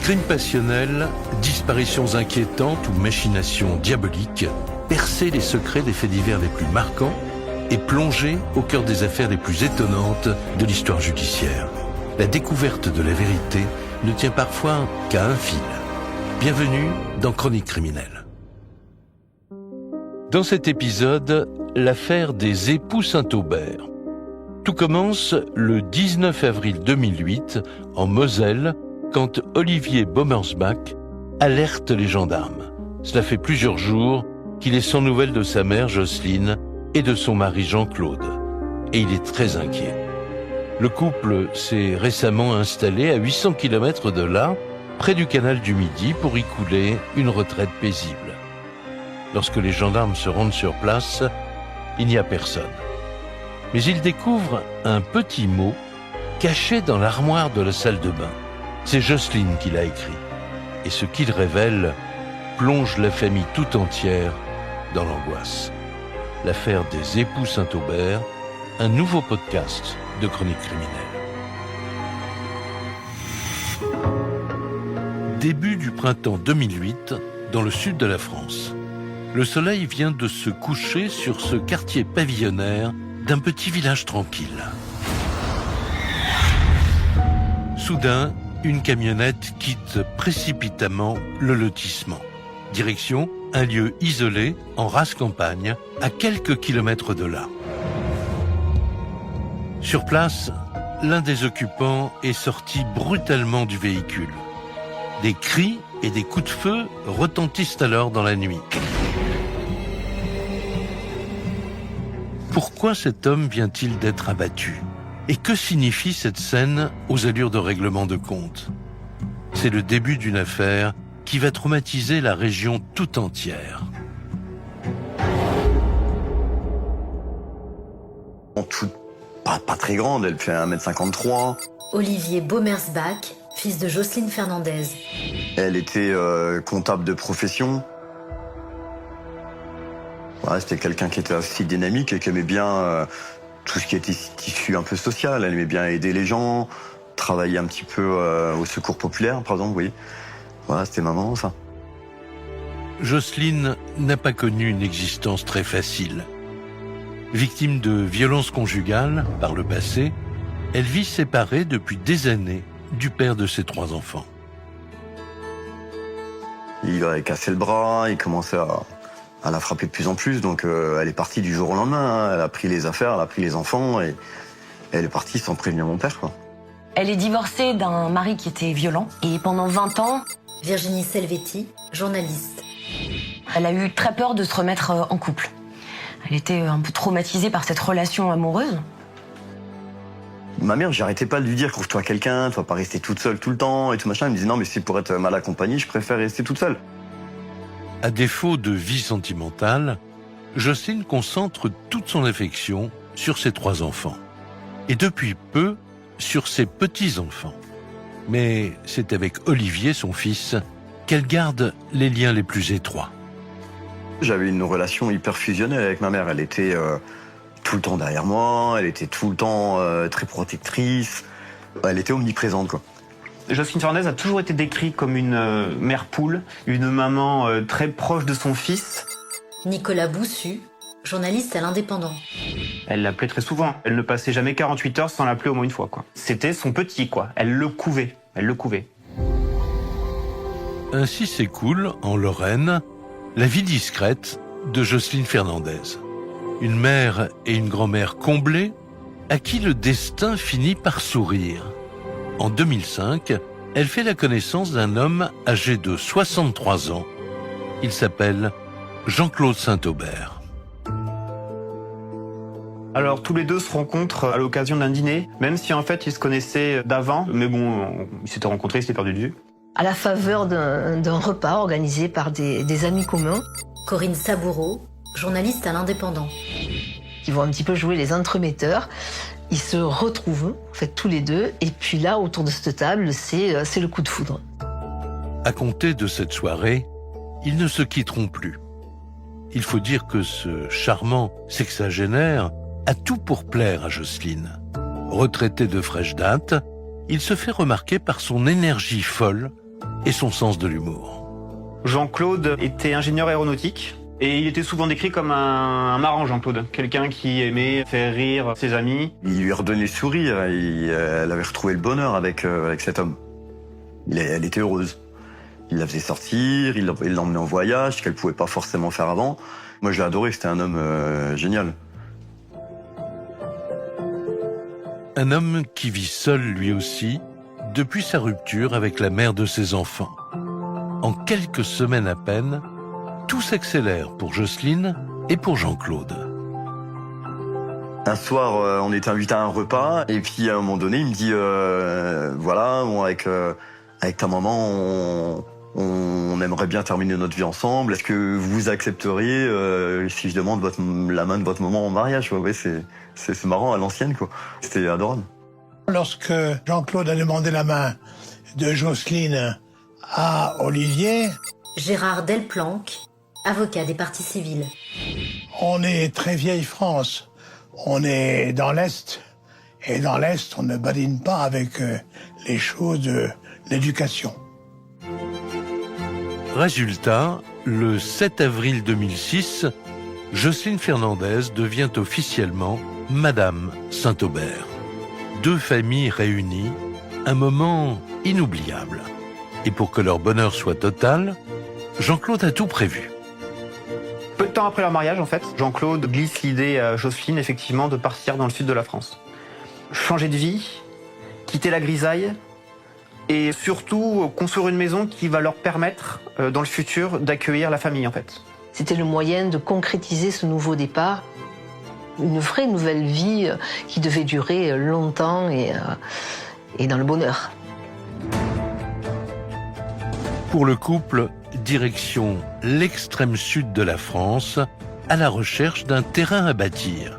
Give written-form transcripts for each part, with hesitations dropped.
Crimes passionnels, disparitions inquiétantes ou machinations diaboliques, percer les secrets des faits divers les plus marquants et plonger au cœur des affaires les plus étonnantes de l'histoire judiciaire. La découverte de la vérité ne tient parfois qu'à un fil. Bienvenue dans Chronique criminelle. Dans cet épisode, l'affaire des époux Saint-Aubert. Tout commence le 19 avril 2008 en Moselle, quand Olivier Bommersbach alerte les gendarmes. Cela fait plusieurs jours qu'il est sans nouvelles de sa mère Jocelyne et de son mari Jean-Claude. Et il est très inquiet. Le couple s'est récemment installé à 800 km de là, près du canal du Midi, pour y couler une retraite paisible. Lorsque les gendarmes se rendent sur place, il n'y a personne. Mais ils découvrent un petit mot caché dans l'armoire de la salle de bain. C'est Jocelyne qui l'a écrit. Et ce qu'il révèle plonge la famille tout entière dans l'angoisse. L'affaire des époux Saint-Aubert, un nouveau podcast de Chronique criminelle. Début du printemps 2008, dans le sud de la France. Le soleil vient de se coucher sur ce quartier pavillonnaire d'un petit village tranquille. Soudain, une camionnette quitte précipitamment le lotissement. Direction un lieu isolé, en rase campagne, à quelques kilomètres de là. Sur place, l'un des occupants est sorti brutalement du véhicule. Des cris et des coups de feu retentissent alors dans la nuit. Pourquoi cet homme vient-il d'être abattu ? Et que signifie cette scène aux allures de règlement de compte ? C'est le début d'une affaire qui va traumatiser la région tout entière. Pas très grande, elle fait 1m53. Olivier Bommersbach, fils de Jocelyne Fernandez. Elle était comptable de profession. Ouais, c'était quelqu'un qui était aussi dynamique et qui aimait bien tout ce qui était tissu un peu social. Elle aimait bien aider les gens, travailler un petit peu au secours populaire, par exemple, oui. Voilà, c'était maman, ça. Jocelyne n'a pas connu une existence très facile. Victime de violences conjugales par le passé, elle vit séparée depuis des années du père de ses 3 enfants. Il avait cassé le bras, il commençait à la frapper de plus en plus, donc elle est partie du jour au lendemain, hein. Elle a pris les affaires, elle a pris les enfants et elle est partie sans prévenir mon père, quoi. Elle est divorcée d'un mari qui était violent et pendant 20 ans, Virginie Selvetti, journaliste. elle a eu très peur de se remettre en couple. Elle était un peu traumatisée par cette relation amoureuse. Ma mère, j'arrêtais pas de lui dire, trouve-toi quelqu'un, tu vas pas rester toute seule tout le temps et tout machin. Elle me disait non, mais c'est pour être mal accompagnée, je préfère rester toute seule. À défaut de vie sentimentale, Jocelyne concentre toute son affection sur ses 3 enfants. Et depuis peu, sur ses petits-enfants. Mais c'est avec Olivier, son fils, qu'elle garde les liens les plus étroits. J'avais une relation hyper fusionnelle avec ma mère. Elle était tout le temps derrière moi, elle était tout le temps très protectrice. Elle était omniprésente, quoi. Jocelyne Fernandez a toujours été décrite comme une mère poule, une maman très proche de son fils. Nicolas Boussu, journaliste à l'Indépendant. Elle l'appelait très souvent. Elle ne passait jamais 48 heures sans l'appeler au moins une fois, quoi. C'était son petit, quoi. Elle le couvait. Ainsi s'écoule, en Lorraine, la vie discrète de Jocelyne Fernandez. Une mère et une grand-mère comblées, à qui le destin finit par sourire. En 2005, elle fait la connaissance d'un homme âgé de 63 ans. Il s'appelle Jean-Claude Saint-Aubert. Alors tous les deux se rencontrent à l'occasion d'un dîner, même si en fait ils se connaissaient d'avant, mais bon, ils s'étaient rencontrés, ils s'étaient perdus de vue. À la faveur d'un repas organisé par des amis communs. Corinne Saboureau, journaliste à l'Indépendant. Ils vont un petit peu jouer les entremetteurs. Ils se retrouvent, en fait, tous les deux. Et puis là, autour de cette table, c'est le coup de foudre. À compter de cette soirée, ils ne se quitteront plus. Il faut dire que ce charmant sexagénaire a tout pour plaire à Jocelyne. Retraité de fraîche date, il se fait remarquer par son énergie folle et son sens de l'humour. Jean-Claude était ingénieur aéronautique et il était souvent décrit comme un marrant, Jean-Claude. Quelqu'un qui aimait faire rire ses amis. Il lui redonnait le sourire, elle avait retrouvé le bonheur avec cet homme. Elle était heureuse. Il la faisait sortir, il l'emmenait en voyage, qu'elle pouvait pas forcément faire avant. Moi, je l'ai adoré, c'était un homme génial. Un homme qui vit seul lui aussi, depuis sa rupture avec la mère de ses enfants. En quelques semaines à peine, tout s'accélère pour Jocelyne et pour Jean-Claude. Un soir, on était invité à un repas, et puis à un moment donné, il me dit voilà, bon, avec ta maman, on aimerait bien terminer notre vie ensemble. Est-ce que vous accepteriez si je demande la main de votre maman en mariage? Ouais, c'est marrant à l'ancienne, quoi. C'était adorable. Lorsque Jean-Claude a demandé la main de Jocelyne à Olivier, Gérard Delplanque, avocat des parties civiles. on est très vieille France. On est dans l'Est. Et dans l'Est, on ne badine pas avec les choses de l'éducation. Résultat, le 7 avril 2006, Jocelyne Fernandez devient officiellement Madame Saint-Aubert. Deux familles réunies, un moment inoubliable. Et pour que leur bonheur soit total, Jean-Claude a tout prévu. Peu de temps après leur mariage, en fait, Jean-Claude glisse l'idée à Jocelyne, effectivement, de partir dans le sud de la France. Changer de vie, quitter la grisaille, et surtout construire une maison qui va leur permettre, dans le futur, d'accueillir la famille, en fait. C'était le moyen de concrétiser ce nouveau départ. Une vraie nouvelle vie qui devait durer longtemps et dans le bonheur. Pour le couple, direction l'extrême sud de la France, à la recherche d'un terrain à bâtir.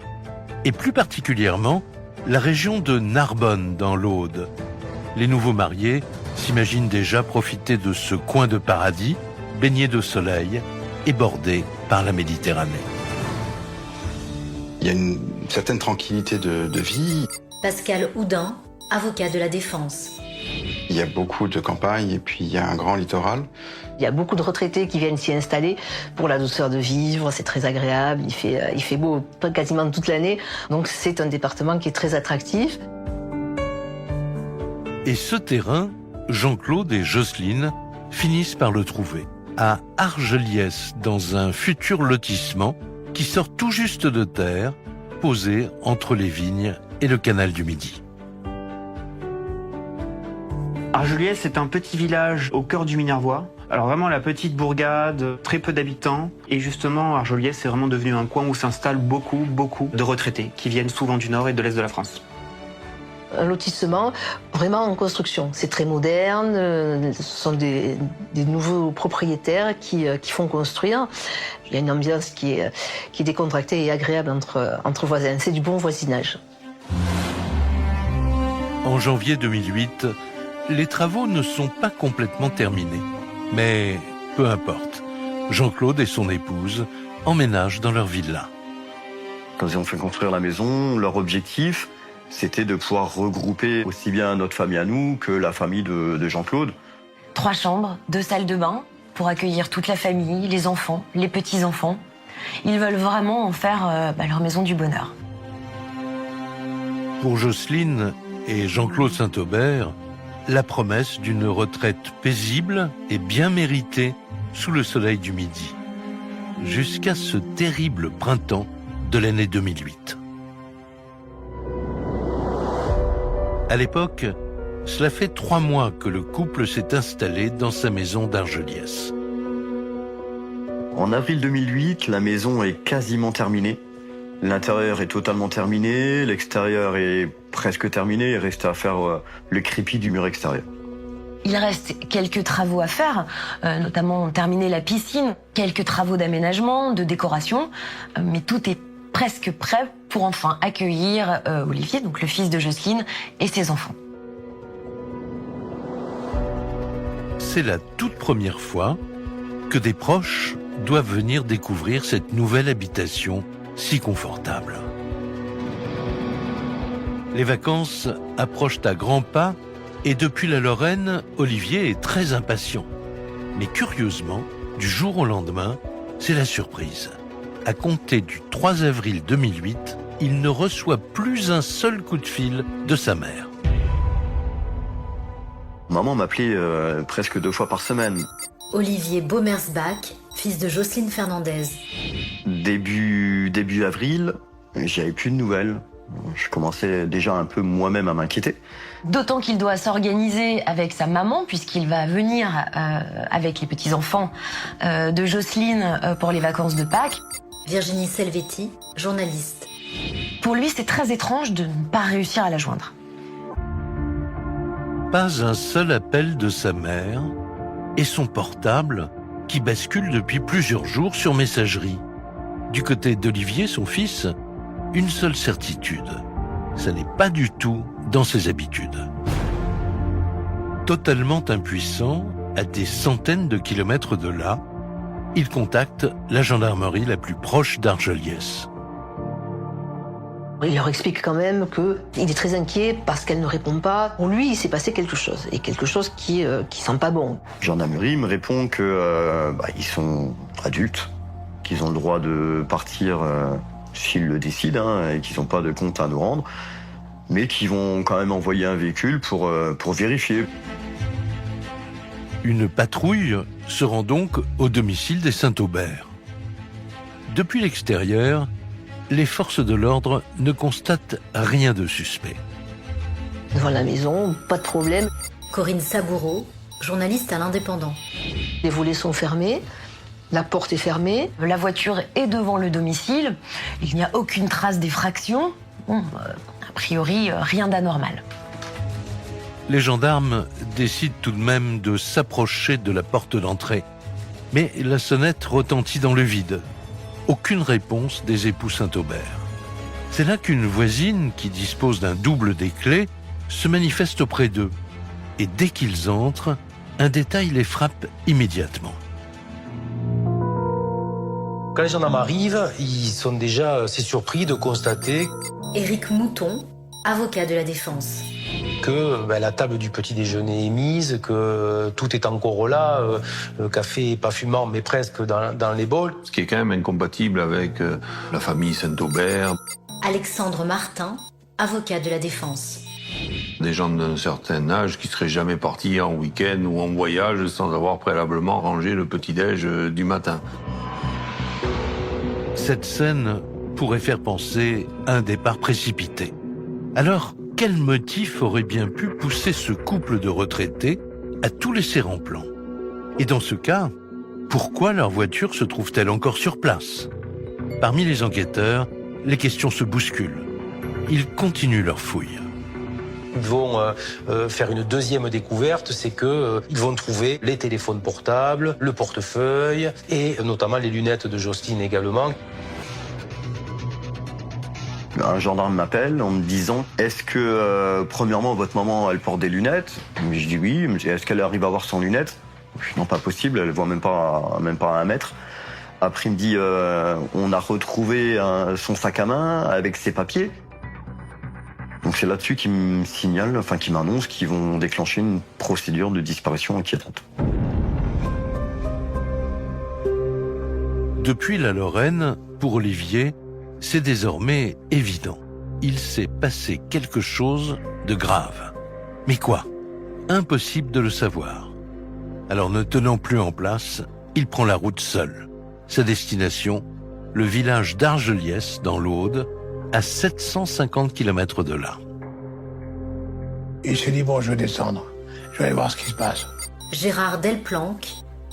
Et plus particulièrement, la région de Narbonne, dans l'Aude. Les nouveaux mariés s'imaginent déjà profiter de ce coin de paradis, baigné de soleil et bordé par la Méditerranée. Il y a une certaine tranquillité de vie. Pascal Houdin, avocat de la Défense. Il y a beaucoup de campagnes et puis il y a un grand littoral. Il y a beaucoup de retraités qui viennent s'y installer pour la douceur de vivre, c'est très agréable, il fait beau quasiment toute l'année, donc c'est un département qui est très attractif. Et ce terrain, Jean-Claude et Jocelyne finissent par le trouver, à Argeliès, dans un futur lotissement qui sort tout juste de terre, posé entre les vignes et le canal du Midi. Argeliès, c'est un petit village au cœur du Minervois. Alors vraiment la petite bourgade, très peu d'habitants. Et justement, Argeliès, c'est vraiment devenu un coin où s'installent beaucoup de retraités qui viennent souvent du nord et de l'est de la France. Un lotissement vraiment en construction. C'est très moderne, ce sont des nouveaux propriétaires qui font construire. Il y a une ambiance qui est décontractée et agréable entre voisins. C'est du bon voisinage. En janvier 2008, les travaux ne sont pas complètement terminés. Mais peu importe, Jean-Claude et son épouse emménagent dans leur villa. Quand ils ont fait construire la maison, leur objectif, c'était de pouvoir regrouper aussi bien notre famille à nous que la famille de Jean-Claude. 3 chambres, 2 salles de bain pour accueillir toute la famille, les enfants, les petits-enfants. Ils veulent vraiment en faire leur maison du bonheur. Pour Jocelyne et Jean-Claude Saint-Aubert, la promesse d'une retraite paisible et bien méritée sous le soleil du Midi. Jusqu'à ce terrible printemps de l'année 2008. À l'époque, cela fait 3 mois que le couple s'est installé dans sa maison d'Argeliès. En avril 2008, la maison est quasiment terminée. L'intérieur est totalement terminé, l'extérieur est presque terminé, il reste à faire le crépi du mur extérieur. Il reste quelques travaux à faire, notamment terminer la piscine, quelques travaux d'aménagement, de décoration, mais tout est presque prêt pour enfin accueillir Olivier, donc le fils de Jocelyne, et ses enfants. C'est la toute première fois que des proches doivent venir découvrir cette nouvelle habitation si confortable. Les vacances approchent à grands pas Et depuis la Lorraine, Olivier est très impatient. Mais curieusement, du jour au lendemain, c'est la surprise. À compter du 3 avril 2008, il ne reçoit plus un seul coup de fil de sa mère. Maman m'appelait presque 2 fois par semaine. Olivier Bomersbach, fils de Jocelyne Fernandez. Début avril, j'avais plus de nouvelles. Je commençais déjà un peu moi-même à m'inquiéter. D'autant qu'il doit s'organiser avec sa maman, puisqu'il va venir avec les petits-enfants de Jocelyne pour les vacances de Pâques. Virginie Selvetti, journaliste. Pour lui, c'est très étrange de ne pas réussir à la joindre. Pas un seul appel de sa mère et son portable qui bascule depuis plusieurs jours sur messagerie. Du côté d'Olivier, son fils, une seule certitude, ça n'est pas du tout dans ses habitudes. Totalement impuissant, à des centaines de kilomètres de là, il contacte la gendarmerie la plus proche d'Argelliès. Il leur explique quand même qu'il est très inquiet parce qu'elle ne répond pas. Pour lui, il s'est passé quelque chose, et quelque chose qui sent pas bon. La gendarmerie me répond que ils sont adultes, qu'ils ont le droit de partir s'ils le décident, et qu'ils n'ont pas de compte à nous rendre, mais qu'ils vont quand même envoyer un véhicule pour vérifier. Une patrouille se rend donc au domicile des Saint-Aubert. Depuis l'extérieur, les forces de l'ordre ne constatent rien de suspect. Devant la maison, pas de problème. Corinne Saboureau, journaliste à l'Indépendant. Les volets sont fermés, la porte est fermée. La voiture est devant le domicile, il n'y a aucune trace d'effraction. Bon, a priori, rien d'anormal. Les gendarmes décident tout de même de s'approcher de la porte d'entrée. Mais la sonnette retentit dans le vide. Aucune réponse des époux Saint-Aubert. C'est là qu'une voisine, qui dispose d'un double des clés, se manifeste auprès d'eux. Et dès qu'ils entrent, un détail les frappe immédiatement. Quand les gendarmes arrivent, ils sont déjà assez surpris de constater Éric Mouton, avocat de la défense. que la table du petit déjeuner est mise, que tout est encore là, le café est pas fumant mais presque dans les bols. Ce qui est quand même incompatible avec la famille Saint-Aubert. Alexandre Martin, avocat de la défense. Des gens d'un certain âge qui seraient jamais partis en week-end ou en voyage sans avoir préalablement rangé le petit-déj du matin. Cette scène pourrait faire penser à un départ précipité. Alors, quel motif aurait bien pu pousser ce couple de retraités à tout laisser en plan? Et dans ce cas, pourquoi leur voiture se trouve-t-elle encore sur place? Parmi les enquêteurs, les questions se bousculent. Ils continuent leur fouille. Ils vont faire une deuxième découverte, c'est qu'ils vont trouver les téléphones portables, le portefeuille et notamment les lunettes de Jocelyne également. Un gendarme m'appelle en me disant « Est-ce que, premièrement, votre maman, elle porte des lunettes ?» Je dis oui. « Est-ce qu'elle arrive à voir sans lunettes ?» Je dis « Non, pas possible, elle voit même pas à 1 mètre. » Après, il me dit « On a retrouvé son sac à main avec ses papiers. » Donc c'est là-dessus qu'ils me signalent, qu'ils m'annoncent qu'ils vont déclencher une procédure de disparition inquiétante. Depuis la Lorraine, pour Olivier, c'est désormais évident. Il s'est passé quelque chose de grave. Mais quoi? Impossible de le savoir. Alors ne tenant plus en place, il prend la route seul. Sa destination, le village d'Argelliès, dans l'Aude, à 750 km de là. Il s'est dit, bon, je vais descendre. Je vais aller voir ce qui se passe. Gérard Delplanque,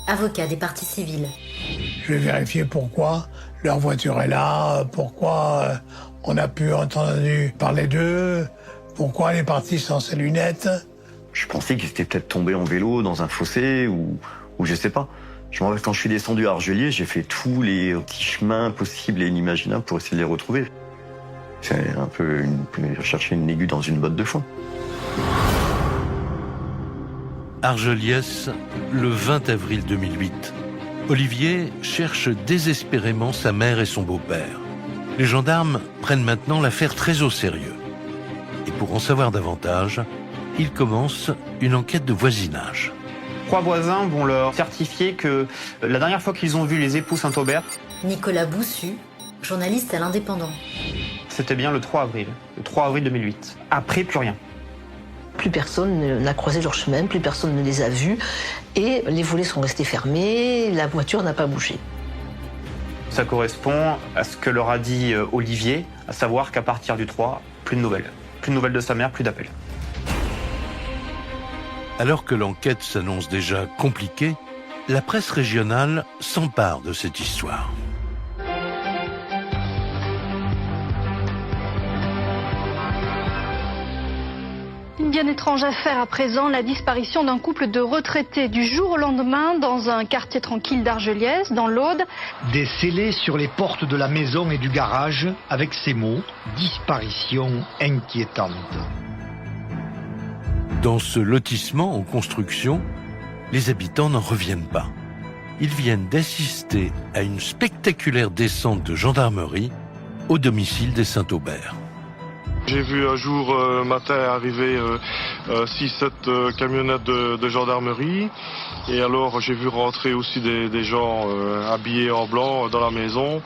avocat des parties civiles. Je vais vérifier pourquoi leur voiture est là, pourquoi on a pu entendre parler d'eux, pourquoi elle est partie sans ses lunettes. Je pensais qu'ils étaient peut-être tombés en vélo dans un fossé ou je sais pas. Je me rappelle quand je suis descendu à Argelliès, j'ai fait tous les petits chemins possibles et inimaginables pour essayer de les retrouver. C'est un peu chercher une aiguille dans une botte de foin. Argelliès, le 20 avril 2008. Olivier cherche désespérément sa mère et son beau-père. Les gendarmes prennent maintenant l'affaire très au sérieux. Et pour en savoir davantage, il commence une enquête de voisinage. 3 voisins vont leur certifier que la dernière fois qu'ils ont vu les époux Saint-Aubert, Nicolas Boussu, journaliste à l'Indépendant. c'était bien le 3 avril. Le 3 avril 2008. Après, plus rien. Plus personne n'a croisé leur chemin, plus personne ne les a vus. Et les volets sont restés fermés, la voiture n'a pas bougé. Ça correspond à ce que leur a dit Olivier, à savoir qu'à partir du 3, plus de nouvelles. Plus de nouvelles de sa mère, plus d'appels. Alors que l'enquête s'annonce déjà compliquée, la presse régionale s'empare de cette histoire. Une bien étrange affaire à présent, la disparition d'un couple de retraités du jour au lendemain dans un quartier tranquille d'Argelliès, dans l'Aude. Des scellés sur les portes de la maison et du garage avec ces mots « Disparition inquiétante ». Dans ce lotissement en construction, les habitants n'en reviennent pas. Ils viennent d'assister à une spectaculaire descente de gendarmerie au domicile des Saint-Aubert. J'ai vu un jour matin arriver 6-7 camionnettes de gendarmerie. Et alors j'ai vu rentrer aussi des gens habillés en blanc dans la maison.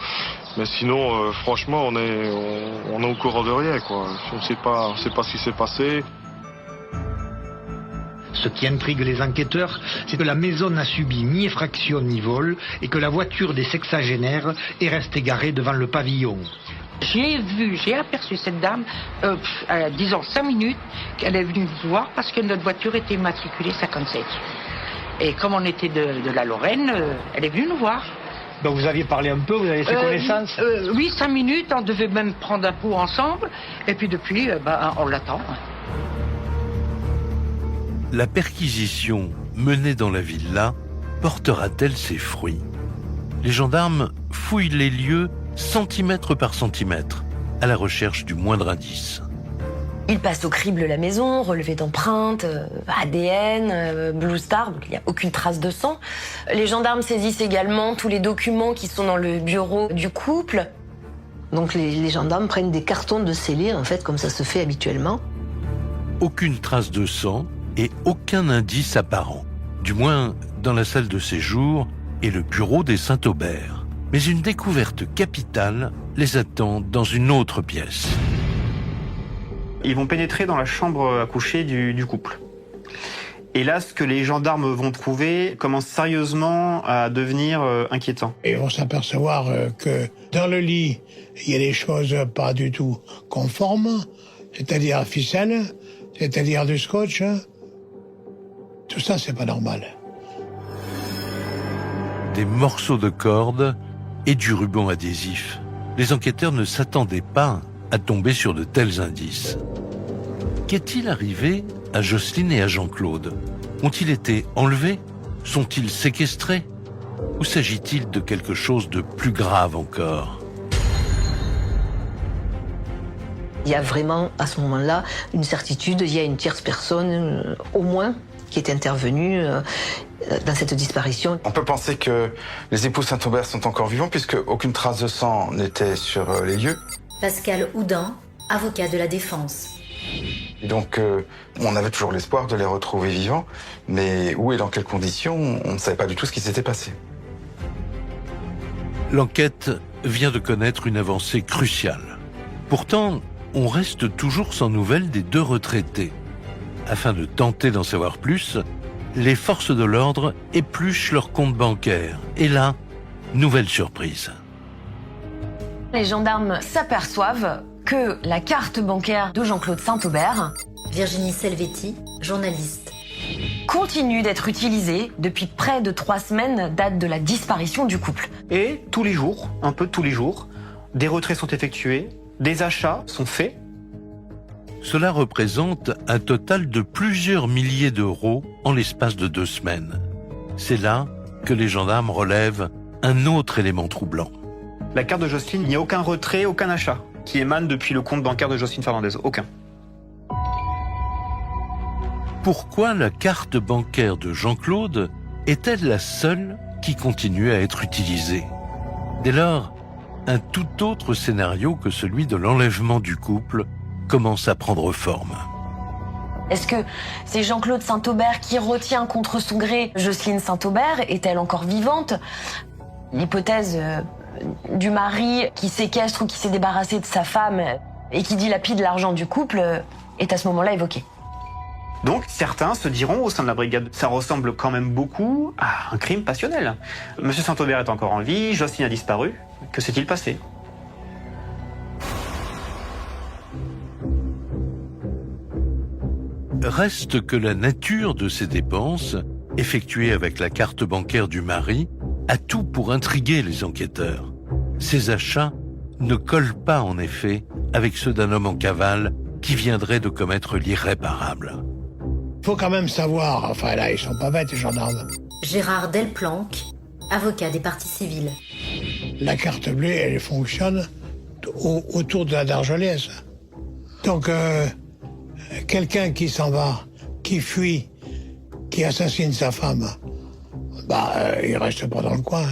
Mais sinon, franchement, on est au courant de rien, quoi. On ne sait pas ce qui s'est passé. Ce qui intrigue les enquêteurs, c'est que la maison n'a subi ni effraction ni vol et que la voiture des sexagénaires est restée garée devant le pavillon. J'ai aperçu cette dame, disons 5 minutes, qu'elle est venue nous voir parce que notre voiture était immatriculée 57. Et comme on était de la Lorraine, elle est venue nous voir. Donc vous aviez parlé un peu, vous avez fait connaissance Oui, 5 minutes, on devait même prendre un pot ensemble. Et puis depuis, on l'attend. La perquisition menée dans la villa portera-t-elle ses fruits? Les gendarmes fouillent les lieux centimètre par centimètre, à la recherche du moindre indice. Ils passent au crible la maison, relevé d'empreintes, ADN, Blue Star, donc il n'y a aucune trace de sang. Les gendarmes saisissent également tous les documents qui sont dans le bureau du couple. Donc les gendarmes prennent des cartons de scellés, en fait, comme ça se fait habituellement. Aucune trace de sang et aucun indice apparent, du moins dans la salle de séjour et le bureau des Saint-Aubert. Mais une découverte capitale les attend dans une autre pièce. Ils vont pénétrer dans la chambre à coucher du couple. Et là, ce que les gendarmes vont trouver commence sérieusement à devenir inquiétant. Et on s'apercevoir que dans le lit, il y a des choses pas du tout conformes, c'est-à-dire ficelle, c'est-à-dire du scotch. Tout ça, c'est pas normal. Des morceaux de corde et du ruban adhésif. Les enquêteurs ne s'attendaient pas à tomber sur de tels indices. Qu'est-il arrivé à Jocelyne et à Jean-Claude? Ont-ils été enlevés? Sont-ils séquestrés? Ou s'agit-il de quelque chose de plus grave encore? Il y a vraiment, à ce moment-là, une certitude, il y a une tierce personne, au moins, qui est intervenue dans cette disparition. On peut penser que les époux Saint-Aubert sont encore vivants puisque aucune trace de sang n'était sur les lieux. Pascal Houdin, avocat de la défense. Et donc on avait toujours l'espoir de les retrouver vivants, mais où et dans quelles conditions, on ne savait pas du tout ce qui s'était passé. L'enquête vient de connaître une avancée cruciale. Pourtant, on reste toujours sans nouvelles des 2 retraités. Afin de tenter d'en savoir plus, les forces de l'ordre épluchent leur compte bancaire. Et là, nouvelle surprise. Les gendarmes s'aperçoivent que la carte bancaire de Jean-Claude Saint-Aubert, Virginie Selvetti, journaliste, continue d'être utilisée depuis près de 3 semaines, date de la disparition du couple. Et tous les jours, un peu tous les jours, des retraits sont effectués, des achats sont faits. Cela représente un total de plusieurs milliers d'euros en l'espace de 2 semaines. C'est là que les gendarmes relèvent un autre élément troublant. La carte de Jocelyne, il n'y a aucun retrait, aucun achat qui émane depuis le compte bancaire de Jocelyne Fernandez. Aucun. Pourquoi la carte bancaire de Jean-Claude est-elle la seule qui continue à être utilisée? Dès lors, un tout autre scénario que celui de l'enlèvement du couple commence à prendre forme. Est-ce que c'est Jean-Claude Saint-Aubert qui retient contre son gré Jocelyne Saint-Aubert? Est-elle encore vivante? L'hypothèse du mari qui séquestre ou qui s'est débarrassé de sa femme et qui dilapide l'argent du couple est à ce moment-là évoquée. Donc certains se diront au sein de la brigade, ça ressemble quand même beaucoup à un crime passionnel. Monsieur Saint-Aubert est encore en vie, Jocelyne a disparu. Que s'est-il passé? Reste que la nature de ces dépenses, effectuées avec la carte bancaire du mari, a tout pour intriguer les enquêteurs. Ces achats ne collent pas en effet avec ceux d'un homme en cavale qui viendrait de commettre l'irréparable. Faut quand même savoir, enfin là, ils sont pas bêtes, les gendarmes. Gérard Delplanque, avocat des parties civiles. La carte bleue, elle fonctionne autour de la d'Argelès. Donc, quelqu'un qui s'en va, qui fuit, qui assassine sa femme, il reste pas dans le coin.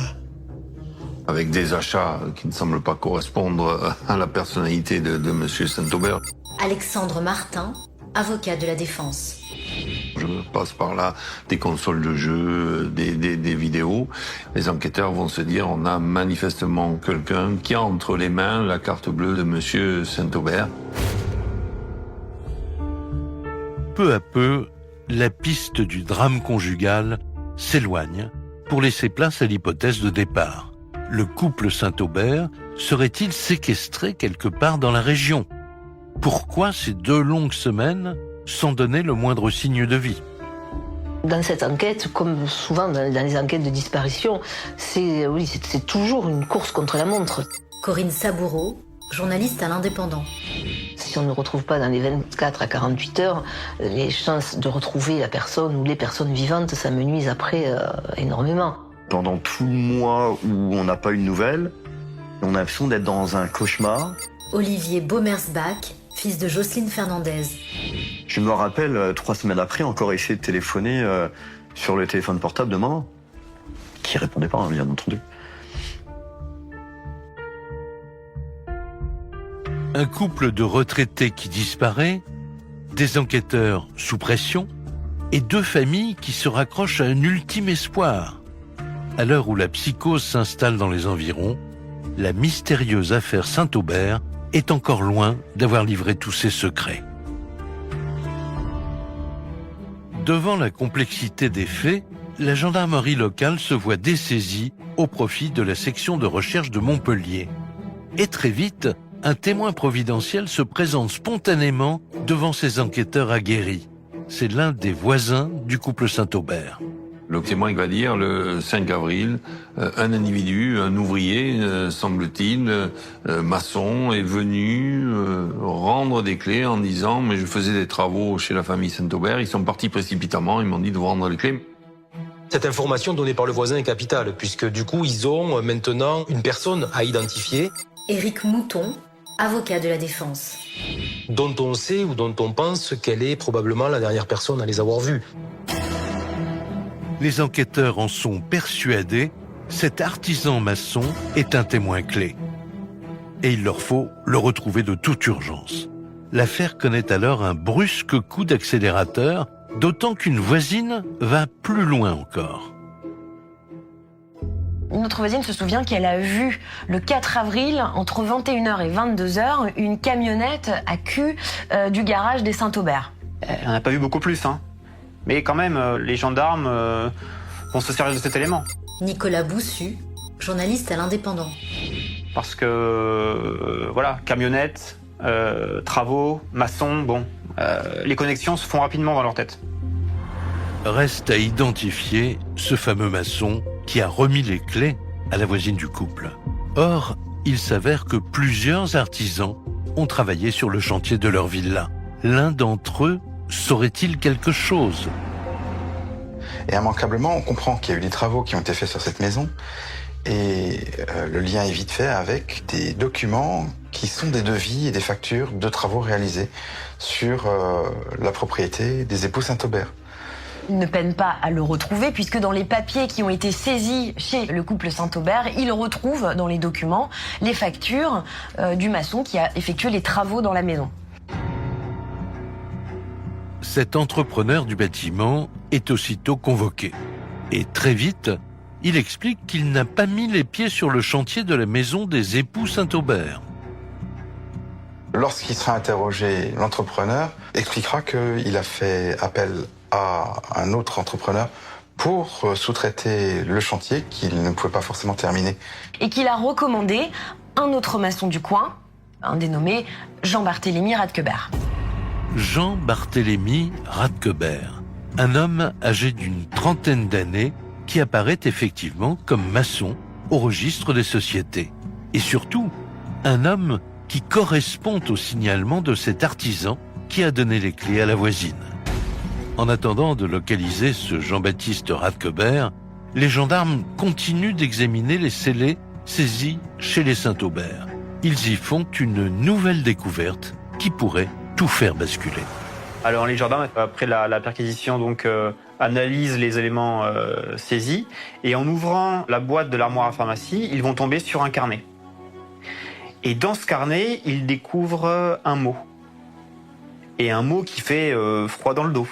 Avec des achats qui ne semblent pas correspondre à la personnalité de M. Saint-Aubert. Alexandre Martin, avocat de la défense. Je passe par là des consoles de jeux, des vidéos. Les enquêteurs vont se dire on a manifestement quelqu'un qui a entre les mains la carte bleue de M. Saint-Aubert. Peu à peu, la piste du drame conjugal s'éloigne pour laisser place à l'hypothèse de départ. Le couple Saint-Aubert serait-il séquestré quelque part dans la région? Pourquoi ces 2 longues semaines sans donner le moindre signe de vie? Dans cette enquête, comme souvent dans les enquêtes de disparition, c'est toujours une course contre la montre. Corinne Saboureau, journaliste à l'Indépendant. Si on ne retrouve pas dans les 24 à 48 heures, les chances de retrouver la personne ou les personnes vivantes s'amenuisent après énormément. Pendant tout le mois où on n'a pas eu de nouvelles, on a l'impression d'être dans un cauchemar. Olivier Bomersbach, fils de Jocelyne Fernandez. Je me rappelle, 3 semaines après, encore essayer de téléphoner sur le téléphone portable de maman, qui répondait pas, bien entendu. Un couple de retraités qui disparaît, des enquêteurs sous pression et 2 familles qui se raccrochent à un ultime espoir. À l'heure où la psychose s'installe dans les environs, la mystérieuse affaire Saint-Aubert est encore loin d'avoir livré tous ses secrets. Devant la complexité des faits, la gendarmerie locale se voit dessaisie au profit de la section de recherche de Montpellier. Et très vite, un témoin providentiel se présente spontanément devant ces enquêteurs aguerris. C'est l'un des voisins du couple Saint-Aubert. Le témoin va dire le 5 avril, un individu, un ouvrier, semble-t-il, maçon, est venu rendre des clés en disant « mais je faisais des travaux chez la famille Saint-Aubert, ils sont partis précipitamment, ils m'ont dit de vous rendre les clés ». Cette information donnée par le voisin est capitale, puisque du coup, ils ont maintenant une personne à identifier. Éric Mouton, avocat de la défense. Dont on sait ou dont on pense qu'elle est probablement la dernière personne à les avoir vus. Les enquêteurs en sont persuadés, cet artisan maçon est un témoin clé. Et il leur faut le retrouver de toute urgence. L'affaire connaît alors un brusque coup d'accélérateur, d'autant qu'une voisine va plus loin encore. Notre voisine se souvient qu'elle a vu le 4 avril, entre 21h et 22h, une camionnette à cul du garage des Saint-Aubert. Elle n'en a pas vu beaucoup plus, hein. Mais quand même, les gendarmes vont se servir de cet élément. Nicolas Boussu, journaliste à l'Indépendant. Parce que, voilà, camionnette, travaux, maçon, les connexions se font rapidement dans leur tête. Reste à identifier ce fameux maçon qui a remis les clés à la voisine du couple. Or, il s'avère que plusieurs artisans ont travaillé sur le chantier de leur villa. L'un d'entre eux saurait-il quelque chose? Et immanquablement, on comprend qu'il y a eu des travaux qui ont été faits sur cette maison. Et le lien est vite fait avec des documents qui sont des devis et des factures de travaux réalisés sur la propriété des époux Saint-Aubert. Il ne peine pas à le retrouver puisque dans les papiers qui ont été saisis chez le couple Saint-Aubert, il retrouve dans les documents les factures du maçon qui a effectué les travaux dans la maison. Cet entrepreneur du bâtiment est aussitôt convoqué. Et très vite, il explique qu'il n'a pas mis les pieds sur le chantier de la maison des époux Saint-Aubert. Lorsqu'il sera interrogé, l'entrepreneur expliquera qu'il a fait appel à un autre entrepreneur pour sous-traiter le chantier qu'il ne pouvait pas forcément terminer. Et qu'il a recommandé un autre maçon du coin, un dénommé Jean-Barthélemy Radquebert. Jean-Barthélemy Radquebert, un homme âgé d'une trentaine d'années qui apparaît effectivement comme maçon au registre des sociétés. Et surtout, un homme qui correspond au signalement de cet artisan qui a donné les clés à la voisine. En attendant de localiser ce Jean-Baptiste Radquebert, les gendarmes continuent d'examiner les scellés saisis chez les Saint-Aubert. Ils y font une nouvelle découverte qui pourrait tout faire basculer. Alors les gendarmes, après la perquisition, analysent les éléments saisis, et en ouvrant la boîte de l'armoire à pharmacie, ils vont tomber sur un carnet. Et dans ce carnet, ils découvrent un mot. Et un mot qui fait froid dans le dos.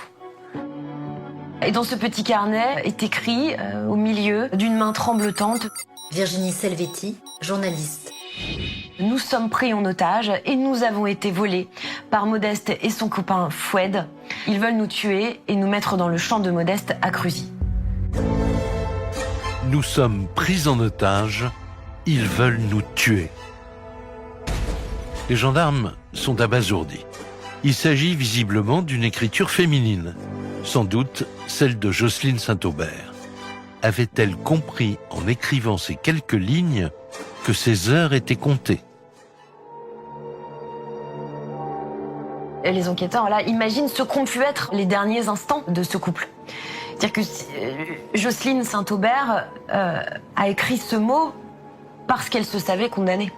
Et dans ce petit carnet est écrit, au milieu d'une main tremblotante, Virginie Selvetti, journaliste. Nous sommes pris en otage et nous avons été volés par Modeste et son copain Foued. Ils veulent nous tuer et nous mettre dans le champ de Modeste à Cruzy. Nous sommes pris en otage, ils veulent nous tuer. Les gendarmes sont abasourdis. Il s'agit visiblement d'une écriture féminine, sans doute celle de Jocelyne Saint-Aubert. Avait-elle compris en écrivant ces quelques lignes que ses heures étaient comptées? Et les enquêteurs là imaginent ce qu'ont pu être les derniers instants de ce couple. C'est-à-dire que Jocelyne Saint-Aubert a écrit ce mot parce qu'elle se savait condamnée.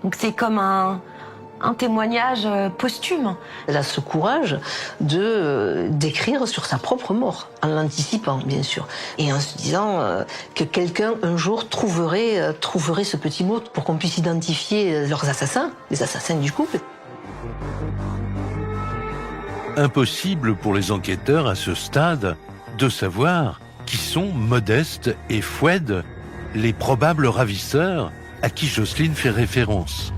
Donc c'est comme un témoignage posthume. Elle a ce courage d'écrire sur sa propre mort, en l'anticipant bien sûr, et en se disant que quelqu'un un jour trouverait ce petit mot pour qu'on puisse identifier leurs assassins, les assassins du couple. Impossible pour les enquêteurs à ce stade de savoir qui sont Modeste et Foued, les probables ravisseurs à qui Jocelyne fait référence.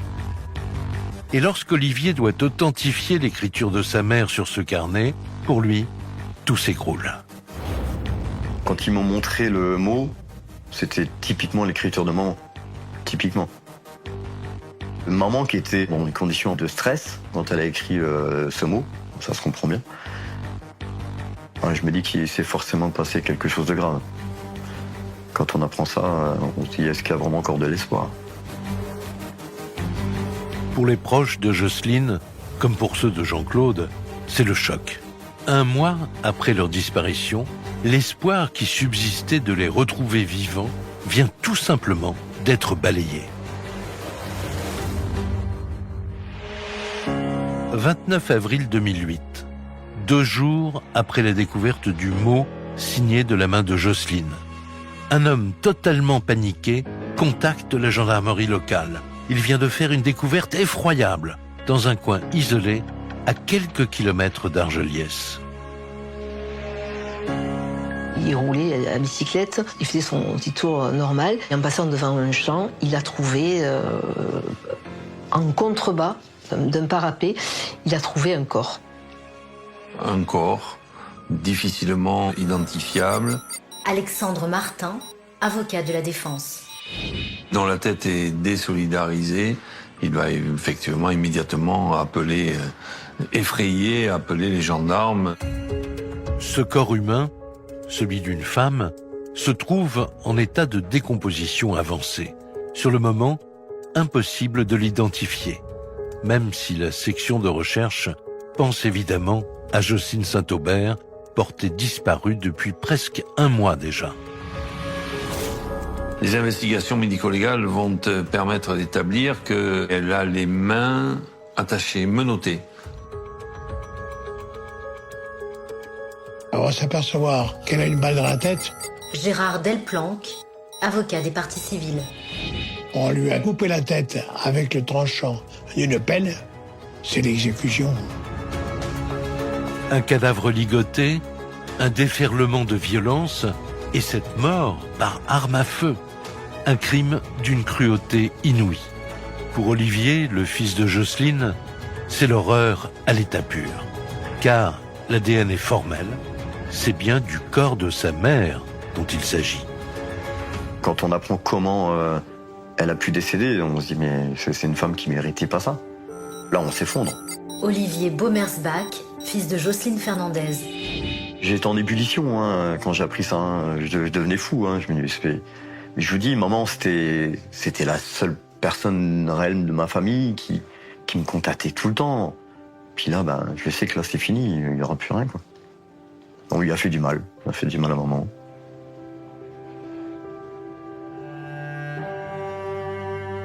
Et lorsqu'Olivier doit authentifier l'écriture de sa mère sur ce carnet, pour lui, tout s'écroule. Quand ils m'ont montré le mot, c'était typiquement l'écriture de maman. Typiquement. Maman qui était dans une condition de stress quand elle a écrit ce mot, ça se comprend bien. Je me dis qu'il s'est forcément passé quelque chose de grave. Quand on apprend ça, on se dit est-ce qu'il y a vraiment encore de l'espoir? Pour les proches de Jocelyne, comme pour ceux de Jean-Claude, c'est le choc. 1 mois après leur disparition, l'espoir qui subsistait de les retrouver vivants vient tout simplement d'être balayé. 29 avril 2008, 2 jours après la découverte du mot signé de la main de Jocelyne. Un homme totalement paniqué contacte la gendarmerie locale. Il vient de faire une découverte effroyable dans un coin isolé à quelques kilomètres d'Argelliès. Il roulait à bicyclette, il faisait son petit tour normal. Et en passant devant un champ, il a trouvé en contrebas d'un parapet, il a trouvé un corps. Un corps difficilement identifiable. Alexandre Martin, avocat de la défense. Dont la tête est désolidarisée, il va effectivement immédiatement appeler, effrayé, appeler les gendarmes. Ce corps humain, celui d'une femme, se trouve en état de décomposition avancée. Sur le moment, impossible de l'identifier, même si la section de recherche pense évidemment à Jocelyne Saint-Aubert, portée disparue depuis presque 1 mois déjà. Les investigations médico-légales vont te permettre d'établir qu'elle a les mains attachées, menottées. On va s'apercevoir qu'elle a une balle dans la tête. Gérard Delplanque, avocat des parties civiles. On lui a coupé la tête avec le tranchant d'une pelle. C'est l'exécution. Un cadavre ligoté, un déferlement de violence et cette mort par arme à feu. Un crime d'une cruauté inouïe. Pour Olivier, le fils de Jocelyne, c'est l'horreur à l'état pur. Car l'ADN est formel, c'est bien du corps de sa mère dont il s'agit. Quand on apprend comment elle a pu décéder, on se dit mais c'est une femme qui méritait pas ça. Là, on s'effondre. Olivier Bomersbach, fils de Jocelyne Fernandez. J'étais en ébullition quand j'ai appris ça. Je devenais fou. Je me disais, mais je vous dis, maman, c'était la seule personne réelle de ma famille qui me contactait tout le temps. Puis là, je sais que là, c'est fini. Il n'y aura plus rien, quoi. On lui a fait du mal. On a fait du mal à maman.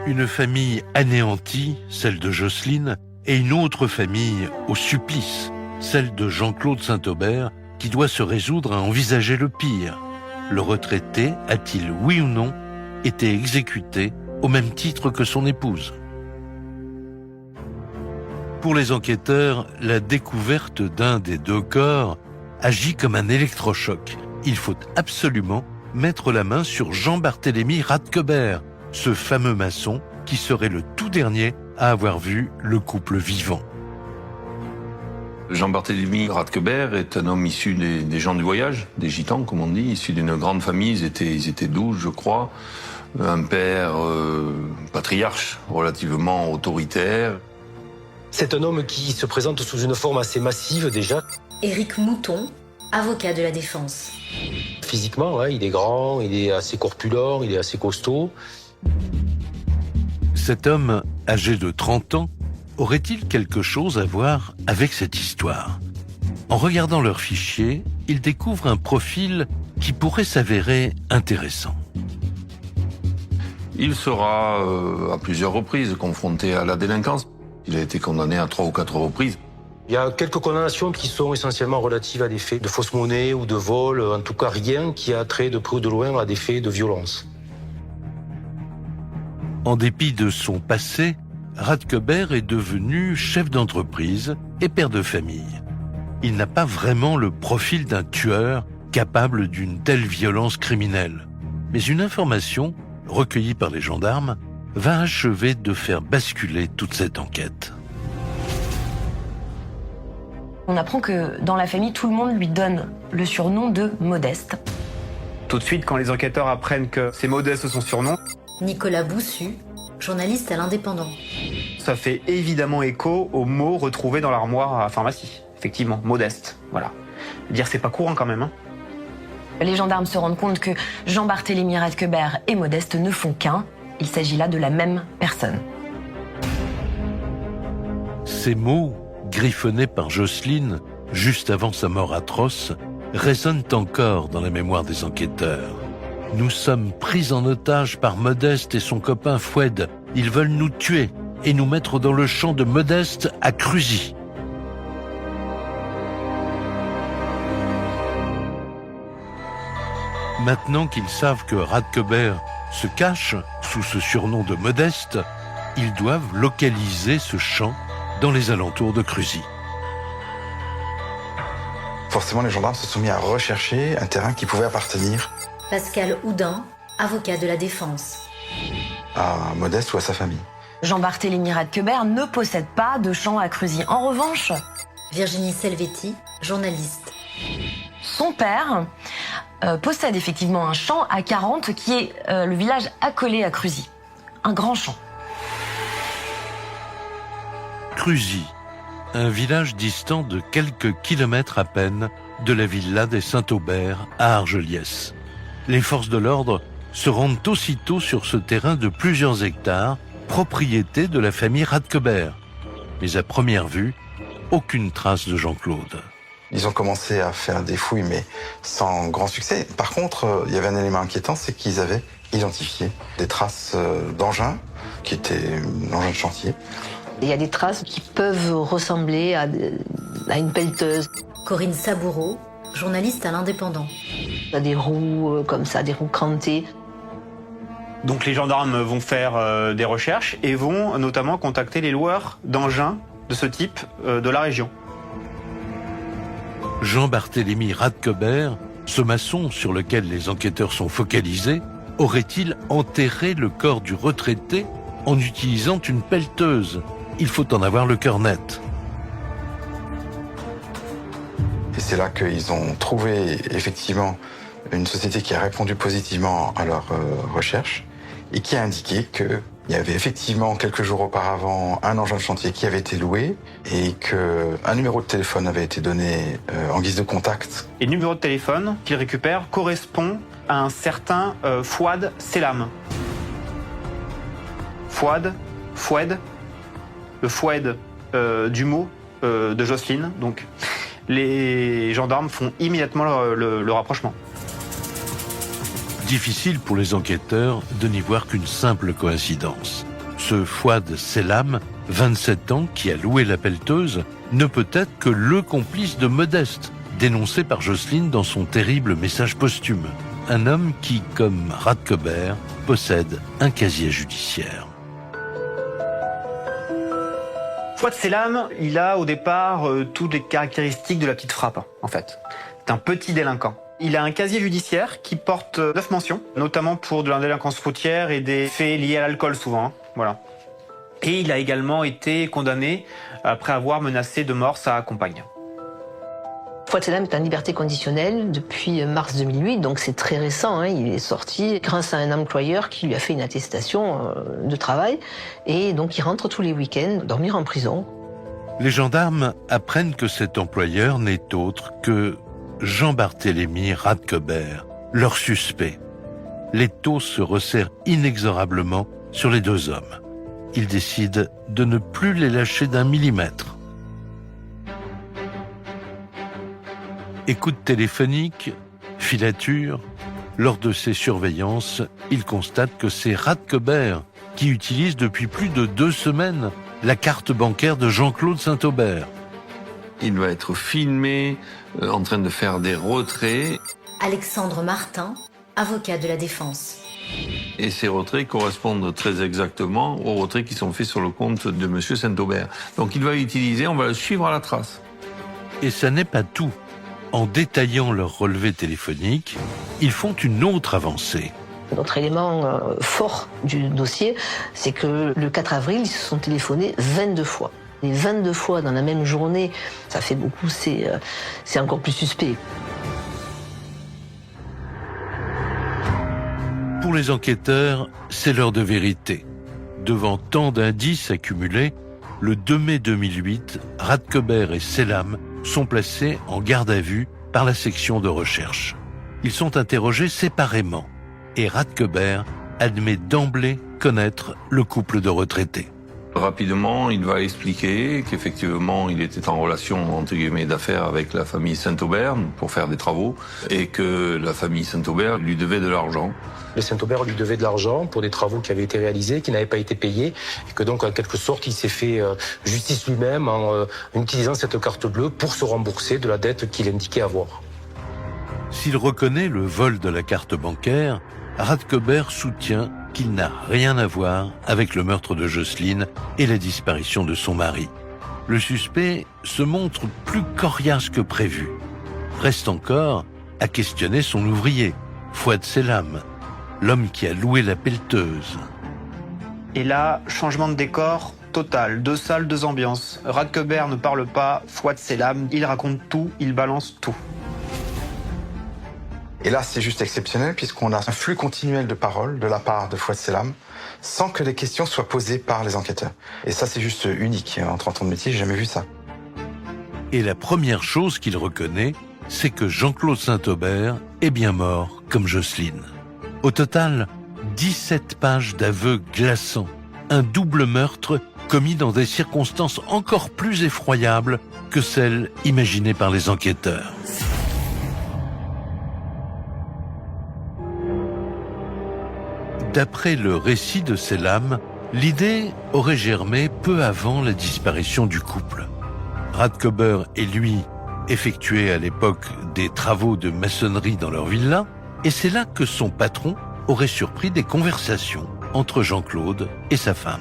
Une famille anéantie, celle de Jocelyne, et une autre famille au supplice, celle de Jean-Claude Saint-Aubert, qui doit se résoudre à envisager le pire. Le retraité a-t-il, oui ou non, été exécuté au même titre que son épouse? Pour les enquêteurs, la découverte d'un des deux corps agit comme un électrochoc. Il faut absolument mettre la main sur Jean-Barthélemy Radquebert, ce fameux maçon qui serait le tout dernier à avoir vu le couple vivant. Jean-Barthélemy Radquebert est un homme issu des gens du voyage, des gitans comme on dit, issu d'une grande famille, ils étaient 12 je crois, un père patriarche relativement autoritaire. C'est un homme qui se présente sous une forme assez massive déjà. Éric Mouton, avocat de la défense. Physiquement, il est grand, il est assez corpulent, il est assez costaud. Cet homme, âgé de 30 ans, aurait-il quelque chose à voir avec cette histoire? En regardant leur fichier, ils découvrent un profil qui pourrait s'avérer intéressant. Il sera à plusieurs reprises confronté à la délinquance. Il a été condamné à 3 ou 4 reprises. Il y a quelques condamnations qui sont essentiellement relatives à des faits de fausse monnaie ou de vol, en tout cas rien qui a trait de près ou de loin à des faits de violence. En dépit de son passé, Radquebert est devenu chef d'entreprise et père de famille. Il n'a pas vraiment le profil d'un tueur capable d'une telle violence criminelle. Mais une information, recueillie par les gendarmes, va achever de faire basculer toute cette enquête. On apprend que dans la famille, tout le monde lui donne le surnom de Modeste. Tout de suite, quand les enquêteurs apprennent que c'est Modeste son surnom, Nicolas Boussu, journaliste à l'Indépendant. ça fait évidemment écho aux mots retrouvés dans l'armoire à pharmacie. Effectivement, Modeste, voilà. Dire c'est pas courant quand même. Les gendarmes se rendent compte que Jean-Barthélemy Radquebert et Modeste ne font qu'un. Il s'agit là de la même personne. Ces mots, griffonnés par Jocelyne, juste avant sa mort atroce, résonnent encore dans la mémoire des enquêteurs. Nous sommes pris en otage par Modeste et son copain Foued. Ils veulent nous tuer et nous mettre dans le champ de Modeste à Cruzy. Maintenant qu'ils savent que Radquebert se cache sous ce surnom de Modeste, ils doivent localiser ce champ dans les alentours de Cruzy. Forcément, les gendarmes se sont mis à rechercher un terrain qui pouvait appartenir Pascal Houdin, avocat de la défense. à Modeste ou à sa famille. Jean-Barthélemy Radquebert ne possède pas de champ à Cruzy. En revanche, Virginie Selvetti, journaliste. son père possède effectivement un champ à 40 qui est le village accolé à Cruzy. Un grand champ. Cruzy, un village distant de quelques kilomètres à peine de la villa des Saint-Aubert à Argelliès. Les forces de l'ordre se rendent aussitôt sur ce terrain de plusieurs hectares, propriété de la famille Radquebert. Mais à première vue, aucune trace de Jean-Claude. Ils ont commencé à faire des fouilles, mais sans grand succès. Par contre, il y avait un élément inquiétant, c'est qu'ils avaient identifié des traces d'engins, qui étaient engins de chantier. Il y a des traces qui peuvent ressembler à une pelleteuse. Corinne Saboureau, journaliste à l'Indépendant. Il y a des roues comme ça, des roues crantées. Donc les gendarmes vont faire des recherches et vont notamment contacter les loueurs d'engins de ce type de la région. Jean-Barthélemy Radquebert, ce maçon sur lequel les enquêteurs sont focalisés, aurait-il enterré le corps du retraité en utilisant une pelleteuse? Il faut en avoir le cœur net. Et c'est là qu'ils ont trouvé effectivement une société qui a répondu positivement à leur recherche et qui a indiqué qu'il y avait effectivement quelques jours auparavant un engin de chantier qui avait été loué et qu'un numéro de téléphone avait été donné en guise de contact. Et le numéro de téléphone qu'ils récupèrent correspond à un certain Fouad Selam. Fouad, le Fouad du mot de Jocelyne. Donc les gendarmes font immédiatement le rapprochement. Difficile pour les enquêteurs de n'y voir qu'une simple coïncidence. Ce Fouad Selam, 27 ans, qui a loué la pelleteuse, ne peut être que le complice de Modeste, dénoncé par Jocelyne dans son terrible message posthume. Un homme qui, comme Radquebert, possède un casier judiciaire. Fouad Selam, il a au départ toutes les caractéristiques de la petite frappe, en fait. C'est un petit délinquant. Il a un casier judiciaire qui porte 9 mentions, notamment pour de la délinquance routière et des faits liés à l'alcool souvent. Voilà. Et il a également été condamné après avoir menacé de mort sa compagne. Fouad Selam est en liberté conditionnelle depuis mars 2008, donc c'est très récent. Il est sorti grâce à un employeur qui lui a fait une attestation de travail. Et donc il rentre tous les week-ends dormir en prison. Les gendarmes apprennent que cet employeur n'est autre que Jean-Barthélemy Radquebert, leur suspect. Les taux se resserrent inexorablement sur les deux hommes. Ils décident de ne plus les lâcher d'un millimètre. Écoute téléphonique, filature. Lors de ces surveillances, ils constatent que c'est Radquebert qui utilise depuis plus de 2 semaines la carte bancaire de Jean-Claude Saint-Aubert. Il doit être filmé, en train de faire des retraits. Alexandre Martin, avocat de la défense. Et ces retraits correspondent très exactement aux retraits qui sont faits sur le compte de M. Saint-Aubert. Donc il va l'utiliser, on va le suivre à la trace. Et ça n'est pas tout. En détaillant leur relevé téléphonique, ils font une autre avancée. Notre élément fort du dossier, c'est que le 4 avril, ils se sont téléphonés 22 fois. Et 22 fois dans la même journée, ça fait beaucoup, c'est encore plus suspect. Pour les enquêteurs, c'est l'heure de vérité. Devant tant d'indices accumulés, le 2 mai 2008, Radquebert et Selam sont placés en garde à vue par la section de recherche. Ils sont interrogés séparément et Radquebert admet d'emblée connaître le couple de retraités. Rapidement, il va expliquer qu'effectivement, il était en relation, entre guillemets, d'affaires avec la famille Saint-Aubert pour faire des travaux et que la famille Saint-Aubert lui devait de l'argent. Le Saint-Aubert lui devait de l'argent pour des travaux qui avaient été réalisés, qui n'avaient pas été payés, et que donc, en quelque sorte, il s'est fait justice lui-même en utilisant cette carte bleue pour se rembourser de la dette qu'il indiquait avoir. S'il reconnaît le vol de la carte bancaire, Radquebert soutient qu'il n'a rien à voir avec le meurtre de Jocelyne et la disparition de son mari. Le suspect se montre plus coriace que prévu. Reste encore à questionner son ouvrier, Fouad Selam, l'homme qui a loué la pelleteuse. Et là, changement de décor total, 2 salles, 2 ambiances. Radquebert ne parle pas, Fouad Selam, il raconte tout, il balance tout. Et là, c'est juste exceptionnel puisqu'on a un flux continuel de paroles de la part de Fouad Selam sans que les questions soient posées par les enquêteurs. Et ça, c'est juste unique. En 30 ans de métier, j'ai jamais vu ça. Et la première chose qu'il reconnaît, c'est que Jean-Claude Saint-Aubert est bien mort comme Jocelyne. Au total, 17 pages d'aveux glaçants, un double meurtre commis dans des circonstances encore plus effroyables que celles imaginées par les enquêteurs. D'après le récit de Selam, l'idée aurait germé peu avant la disparition du couple. Radquebert et lui effectuaient à l'époque des travaux de maçonnerie dans leur villa, et c'est là que son patron aurait surpris des conversations entre Jean-Claude et sa femme.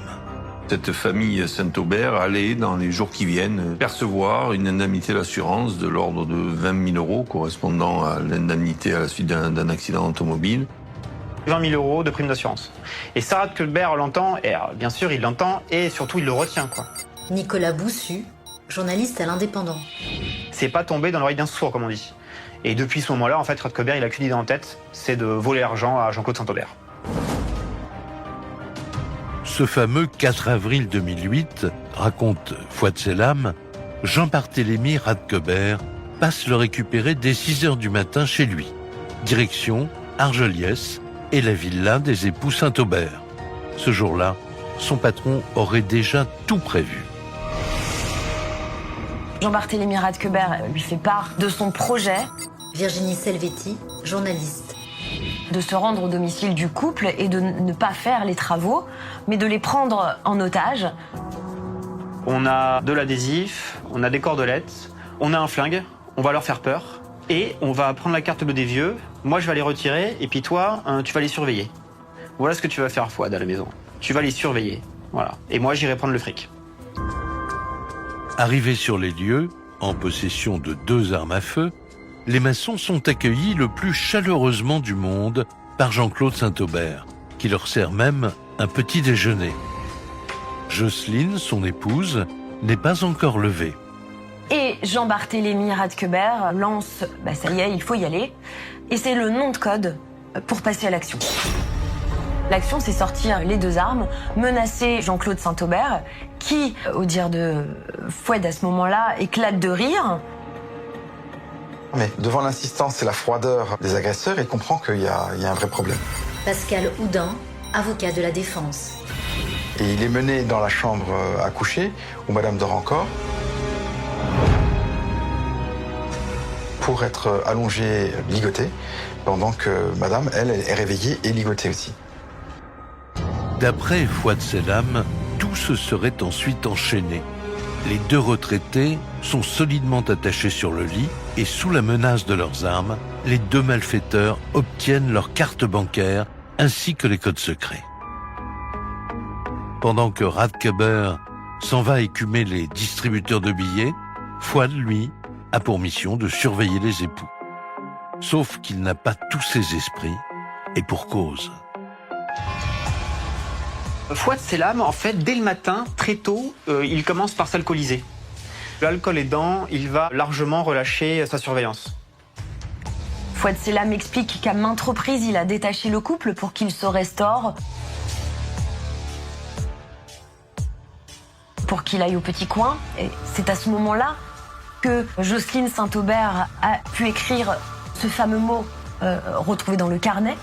Cette famille Saint-Aubert allait, dans les jours qui viennent, percevoir une indemnité d'assurance de l'ordre de 20 000 euros, correspondant à l'indemnité à la suite d'un accident automobile. 20 000 euros de prime d'assurance. Et ça, Radkeber l'entend, et alors, bien sûr, il l'entend, et surtout, il le retient, quoi. Nicolas Boussu, journaliste à l'Indépendant. C'est pas tombé dans l'oreille d'un sourd, comme on dit. Et depuis ce moment-là, en fait, Radkeber, il a qu'une idée en tête, c'est de voler l'argent à Jean-Claude Saint-Aubert. Ce fameux 4 avril 2008, raconte Fouad Selam, Jean-Barthélemy Radkeber passe le récupérer dès 6h du matin chez lui. Direction Argelliès et la villa des époux Saint-Aubert. Ce jour-là, son patron aurait déjà tout prévu. Jean-Barthélemy Radkeber lui fait part de son projet. Virginie Selvetti, journaliste. De se rendre au domicile du couple et de ne pas faire les travaux, mais de les prendre en otage. On a de l'adhésif, on a des cordelettes, on a un flingue, on va leur faire peur. Et on va prendre la carte bleue des vieux, moi je vais les retirer, et puis toi, tu vas les surveiller. Voilà ce que tu vas faire, Fouad, à la maison. Tu vas les surveiller, voilà. Et moi j'irai prendre le fric. Arrivés sur les lieux, en possession de 2 armes à feu, les maçons sont accueillis le plus chaleureusement du monde par Jean-Claude Saint-Aubert, qui leur sert même un petit déjeuner. Jocelyne, son épouse, n'est pas encore levée. Et Jean-Barthélemy Radkeber lance « ça y est, il faut y aller ». Et c'est le nom de code pour passer à l'action. L'action, c'est sortir les 2 armes, menacer Jean-Claude Saint-Aubert, qui, au dire de Fouad à ce moment-là, éclate de rire. Mais devant l'insistance et la froideur des agresseurs, il comprend qu'il y a un vrai problème. Pascal Houdin, avocat de la défense. Et il est mené dans la chambre à coucher, où madame dort encore, pour être allongée, ligotée, pendant que madame, elle, est réveillée et ligotée aussi. D'après Fouad Selam, tout se serait ensuite enchaîné. Les 2 retraités sont solidement attachés sur le lit et sous la menace de leurs armes, les 2 malfaiteurs obtiennent leurs cartes bancaires ainsi que les codes secrets. Pendant que Radkeber s'en va écumer les distributeurs de billets, Fouad, lui, a pour mission de surveiller les époux. Sauf qu'il n'a pas tous ses esprits, et pour cause. Fouad Selam, en fait, dès le matin, très tôt, il commence par s'alcooliser. L'alcool aidant, il va largement relâcher sa surveillance. Fouad Selam explique qu'à maintes reprises, il a détaché le couple pour qu'il se restaure, pour qu'il aille au petit coin. Et c'est à ce moment-là que Jocelyne Saint-Aubert a pu écrire ce fameux mot retrouvé dans le carnet.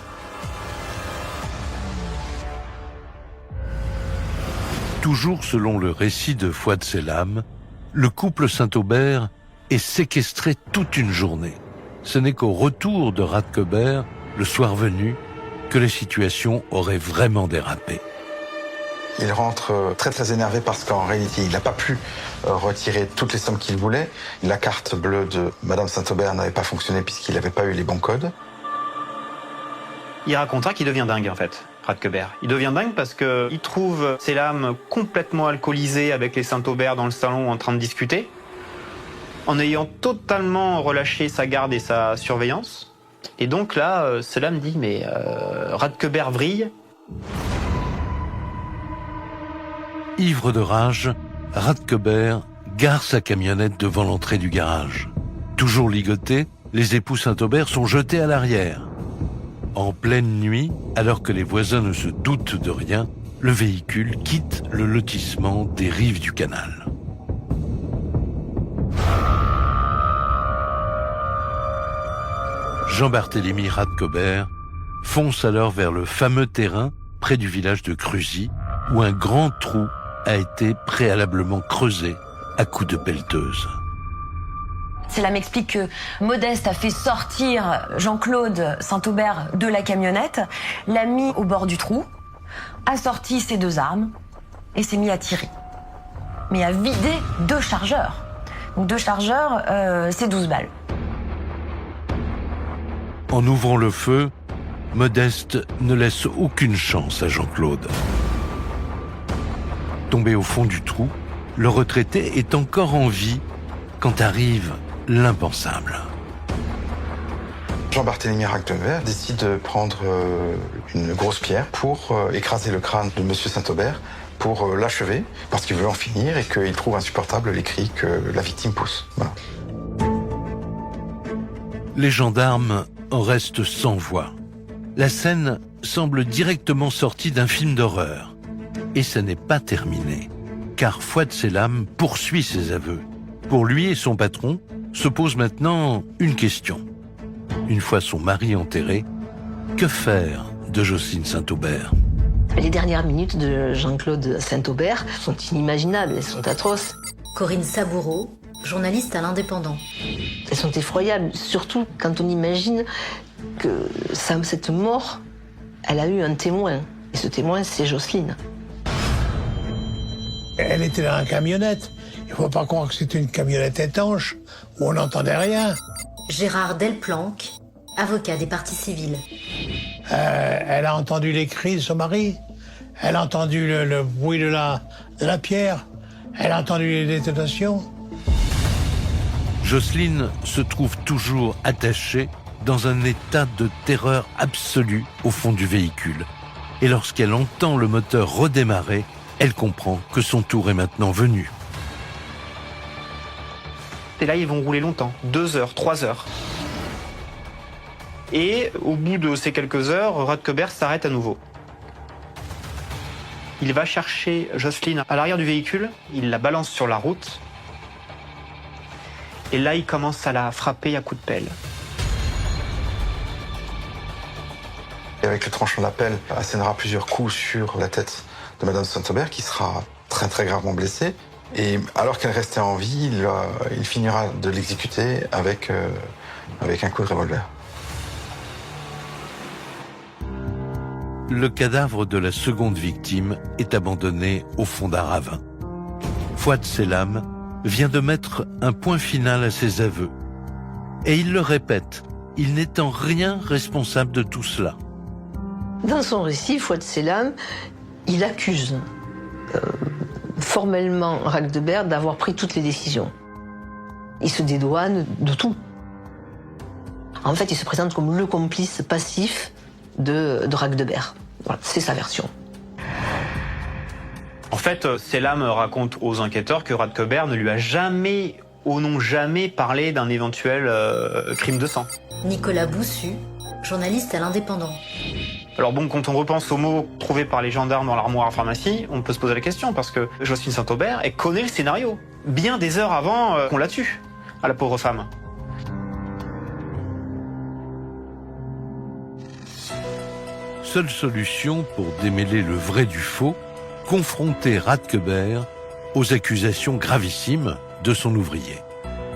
Toujours selon le récit de Fouad Selam, le couple Saint-Aubert est séquestré toute une journée. Ce n'est qu'au retour de Radkeber, le soir venu, que la situation aurait vraiment dérapé. Il rentre très très énervé parce qu'en réalité, il n'a pas pu retirer toutes les sommes qu'il voulait. La carte bleue de madame Saint-Aubert n'avait pas fonctionné puisqu'il n'avait pas eu les bons codes. Il racontera qu'il devient dingue, en fait, Radkeber. Il devient dingue parce qu'il trouve Selam complètement alcoolisé avec les Saint-Aubert dans le salon en train de discuter, en ayant totalement relâché sa garde et sa surveillance. Et donc là, Selam dit « mais Radkeber vrille ». Ivre de rage, Radkeber gare sa camionnette devant l'entrée du garage. Toujours ligotés, les époux Saint-Aubert sont jetés à l'arrière. En pleine nuit, alors que les voisins ne se doutent de rien, le véhicule quitte le lotissement des rives du canal. Jean-Barthélemy Radkeber fonce alors vers le fameux terrain près du village de Cruzy, où un grand trou a été préalablement creusé à coups de pelleteuse. Cela m'explique que Modeste a fait sortir Jean-Claude Saint-Aubert de la camionnette, l'a mis au bord du trou, a sorti ses 2 armes et s'est mis à tirer. Mais a vidé 2 chargeurs. Donc 2 chargeurs, c'est 12 balles. En ouvrant le feu, Modeste ne laisse aucune chance à Jean-Claude. Tombé au fond du trou, le retraité est encore en vie quand arrive l'impensable. Jean-Barthélemy Racquebert décide de prendre une grosse pierre pour écraser le crâne de Monsieur Saint-Aubert pour l'achever, parce qu'il veut en finir et qu'il trouve insupportable les cris que la victime pousse. Voilà. Les gendarmes en restent sans voix. La scène semble directement sortie d'un film d'horreur. Et ça n'est pas terminé, car Fouad Selam poursuit ses aveux. Pour lui et son patron, se pose maintenant une question. Une fois son mari enterré, que faire de Jocelyne Saint-Aubert ? Les dernières minutes de Jean-Claude Saint-Aubert sont inimaginables, elles sont atroces. Corinne Saboureau, journaliste à l'Indépendant. Elles sont effroyables, surtout quand on imagine que cette mort, elle a eu un témoin. Et ce témoin, c'est Jocelyne. Elle était dans la camionnette. Il ne faut pas croire que c'était une camionnette étanche où on n'entendait rien. Gérard Delplanque, avocat des parties civiles. Elle a entendu les cris de son mari. Elle a entendu le bruit de la pierre. Elle a entendu les détonations. Jocelyne se trouve toujours attachée dans un état de terreur absolue au fond du véhicule. Et lorsqu'elle entend le moteur redémarrer, elle comprend que son tour est maintenant venu. Et là, ils vont rouler longtemps, 2 heures, 3 heures. Et au bout de ces quelques heures, Racquebert s'arrête à nouveau. Il va chercher Jocelyne à l'arrière du véhicule, il la balance sur la route. Et là, il commence à la frapper à coups de pelle. Et avec le tranchant de la pelle, assénera plusieurs coups sur la tête de Madame Saint-Aubert, qui sera très très gravement blessée. Et alors qu'elle restait en vie, il finira de l'exécuter avec un coup de revolver. Le cadavre de la seconde victime est abandonné au fond d'un ravin. Fouad Selam vient de mettre un point final à ses aveux. Et il le répète, il n'est en rien responsable de tout cela. Dans son récit, Fouad Selam, il accuse formellement Racquebert d'avoir pris toutes les décisions. Il se dédouane de tout. En fait, il se présente comme le complice passif de Racquebert. Voilà, c'est sa version. En fait, Selam raconte aux enquêteurs que Racquebert ne lui a jamais, au nom jamais, parlé d'un éventuel crime de sang. Nicolas Boussu, journaliste à l'Indépendant. Alors bon, quand on repense aux mots trouvés par les gendarmes dans l'armoire à pharmacie, on peut se poser la question, parce que Jocelyne Saint-Aubert, elle connaît le scénario, bien des heures avant qu'on la tue, à la pauvre femme. Seule solution pour démêler le vrai du faux, confronter Racquebert aux accusations gravissimes de son ouvrier.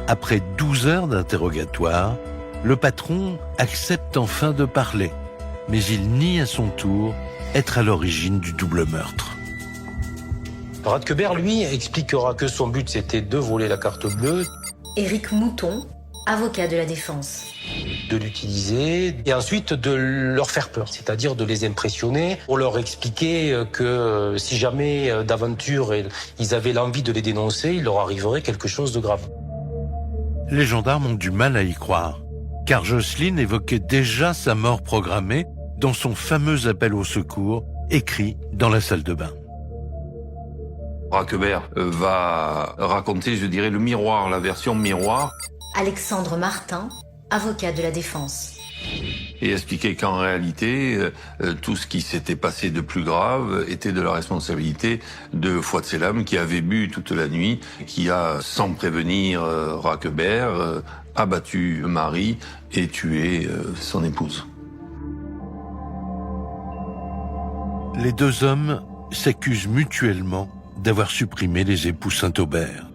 Après 12 heures d'interrogatoire, le patron accepte enfin de parler, mais il nie à son tour être à l'origine du double meurtre. Racquebert, lui, expliquera que son but, c'était de voler la carte bleue. Éric Mouton, avocat de la défense. De l'utiliser et ensuite de leur faire peur, c'est-à-dire de les impressionner pour leur expliquer que si jamais d'aventure ils avaient l'envie de les dénoncer, il leur arriverait quelque chose de grave. Les gendarmes ont du mal à y croire, car Jocelyne évoquait déjà sa mort programmée dans son fameux appel au secours, écrit dans la salle de bain. Racquebert va raconter, je dirais, le miroir, la version miroir. Alexandre Martin, avocat de la défense. Et expliquer qu'en réalité, tout ce qui s'était passé de plus grave était de la responsabilité de Fouad Selam, qui avait bu toute la nuit, qui a, sans prévenir Racquebert, abattu Marie et tué son épouse. Les deux hommes s'accusent mutuellement d'avoir supprimé les époux Saint-Aubert.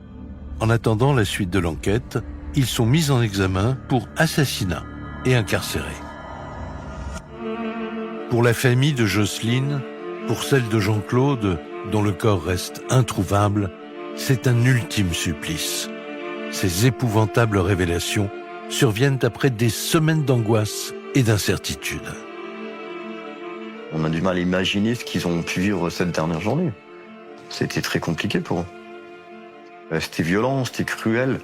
En attendant la suite de l'enquête, ils sont mis en examen pour assassinat et incarcérés. Pour la famille de Jocelyne, pour celle de Jean-Claude, dont le corps reste introuvable, c'est un ultime supplice. Ces épouvantables révélations surviennent après des semaines d'angoisse et d'incertitude. On a du mal à imaginer ce qu'ils ont pu vivre cette dernière journée. C'était très compliqué pour eux. C'était violent, c'était cruel.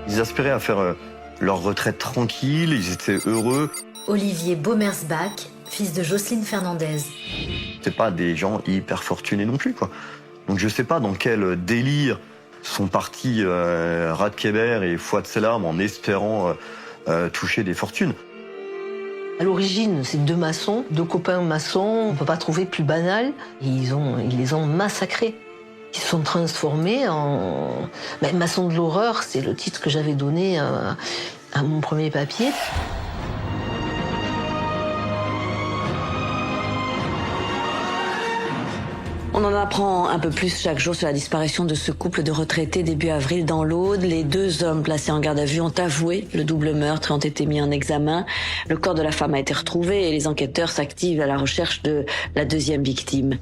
Ils aspiraient à faire leur retraite tranquille, ils étaient heureux. Olivier Bomersbach, fils de Jocelyne Fernandez. C'est pas des gens hyper fortunés non plus, quoi. Donc je sais pas dans quel délire sont partis Radkeber et Fouad Selam en espérant toucher des fortunes. À l'origine, c'est deux maçons, deux copains maçons, on peut pas trouver plus banal. Ils les ont massacrés. Ils se sont transformés en... Maçon de l'horreur, c'est le titre que j'avais donné à mon premier papier. On en apprend un peu plus chaque jour sur la disparition de ce couple de retraités début avril dans l'Aude. Les 2 hommes placés en garde à vue ont avoué le double meurtre et ont été mis en examen. Le corps de la femme a été retrouvé et les enquêteurs s'activent à la recherche de la 2e victime.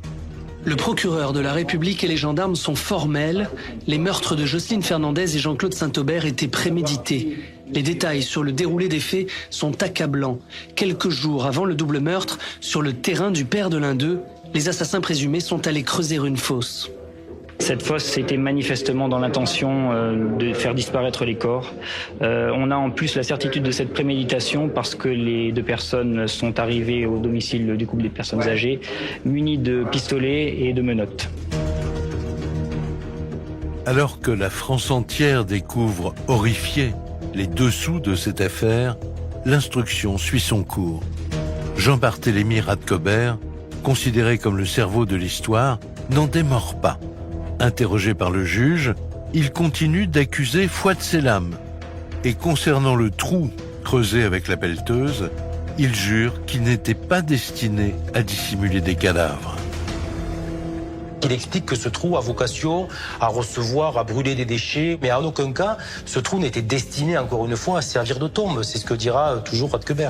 Le procureur de la République et les gendarmes sont formels. Les meurtres de Jocelyne Fernandez et Jean-Claude Saint-Aubert étaient prémédités. Les détails sur le déroulé des faits sont accablants. Quelques jours avant le double meurtre, sur le terrain du père de l'un d'eux, les assassins présumés sont allés creuser une fosse. Cette fosse, c'était manifestement dans l'intention de faire disparaître les corps. On a en plus la certitude de cette préméditation parce que les 2 personnes sont arrivées au domicile du couple des personnes âgées, munies de pistolets et de menottes. Alors que la France entière découvre, horrifiée, les dessous de cette affaire, l'instruction suit son cours. Jean-Barthélemy Radkeber, considéré comme le cerveau de l'histoire, n'en démord pas. Interrogé par le juge, il continue d'accuser Fouad Selam. Et concernant le trou creusé avec la pelleteuse, il jure qu'il n'était pas destiné à dissimuler des cadavres. Il explique que ce trou a vocation à recevoir, à brûler des déchets, mais en aucun cas, ce trou n'était destiné, encore une fois, à servir de tombe. C'est ce que dira toujours Radkeber.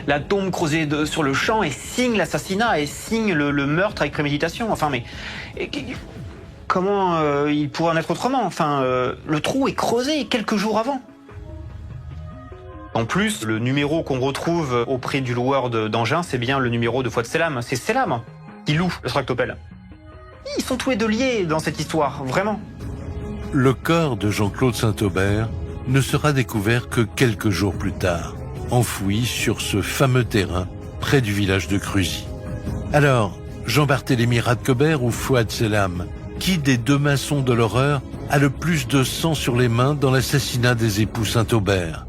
La tombe creusée sur le champ et signe l'assassinat et signe le meurtre avec préméditation. Enfin, mais comment il pourrait en être autrement? Enfin, le trou est creusé quelques jours avant. En plus, le numéro qu'on retrouve auprès du loueur d'engins, c'est bien le numéro de Fouad Selam. C'est Selam qui loue le tractopelle. Ils sont tous les 2 liés dans cette histoire, vraiment. Le corps de Jean-Claude Saint-Aubert ne sera découvert que quelques jours plus tard, enfoui sur ce fameux terrain près du village de Cruzy. Alors, Jean-Barthélemy Radkeber ou Fouad Selam, qui des 2 maçons de l'horreur a le plus de sang sur les mains dans l'assassinat des époux Saint-Aubert?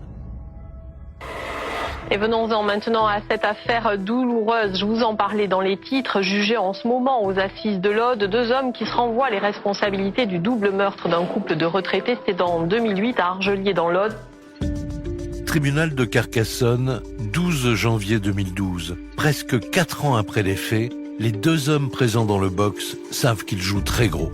Et venons-en maintenant à cette affaire douloureuse. Je vous en parlais dans les titres. Jugés en ce moment aux assises de l'Aude, 2 hommes qui se renvoient les responsabilités du double meurtre d'un couple de retraités. C'était en 2008 à Argelier dans l'Aude. Tribunal de Carcassonne, 12 janvier 2012. Presque 4 ans après les faits, les 2 hommes présents dans le box savent qu'ils jouent très gros.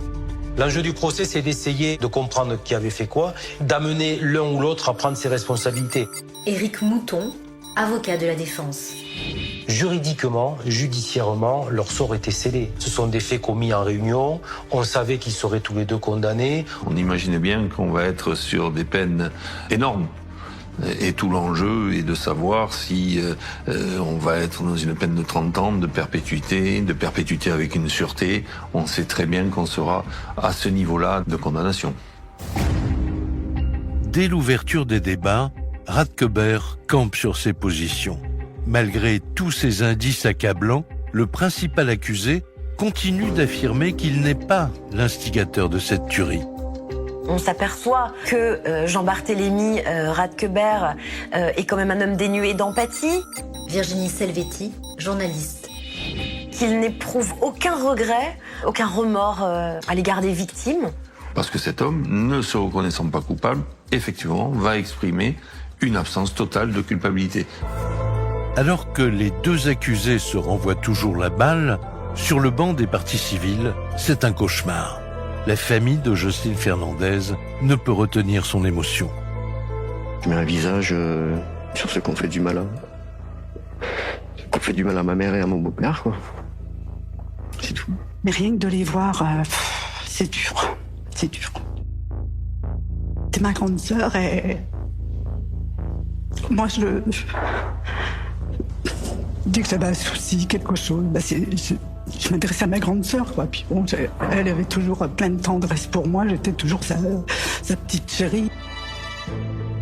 L'enjeu du procès, c'est d'essayer de comprendre qui avait fait quoi, d'amener l'un ou l'autre à prendre ses responsabilités. Éric Mouton, avocat de la défense. Juridiquement, judiciairement, leur sort était scellé. Ce sont des faits commis en réunion, on savait qu'ils seraient tous les 2 condamnés. On imaginait bien qu'on va être sur des peines énormes. Et tout l'enjeu est de savoir si on va être dans une peine de 30 ans, de perpétuité avec une sûreté. On sait très bien qu'on sera à ce niveau-là de condamnation. Dès l'ouverture des débats, Radkeber campe sur ses positions. Malgré tous ces indices accablants, le principal accusé continue d'affirmer qu'il n'est pas l'instigateur de cette tuerie. On s'aperçoit que Jean-Barthélemy Radkeber est quand même un homme dénué d'empathie. Virginie Selvetti, journaliste. Qu'il n'éprouve aucun regret, aucun remords à l'égard des victimes. Parce que cet homme, ne se reconnaissant pas coupable, effectivement, va exprimer une absence totale de culpabilité. Alors que les 2 accusés se renvoient toujours la balle, sur le banc des parties civiles, c'est un cauchemar. La famille de Jocelyne Fernandez ne peut retenir son émotion. Je mets un visage sur ceux qu'on fait du mal qu'on fait du mal à ma mère et à mon beau-père, quoi. C'est tout. Mais rien que de les voir, c'est dur. C'est dur. C'est ma grande sœur et... Moi, dès que j'avais un souci, quelque chose, je m'adressais à ma grande sœur, quoi. Puis bon, elle avait toujours plein de tendresse pour moi, j'étais toujours sa petite chérie.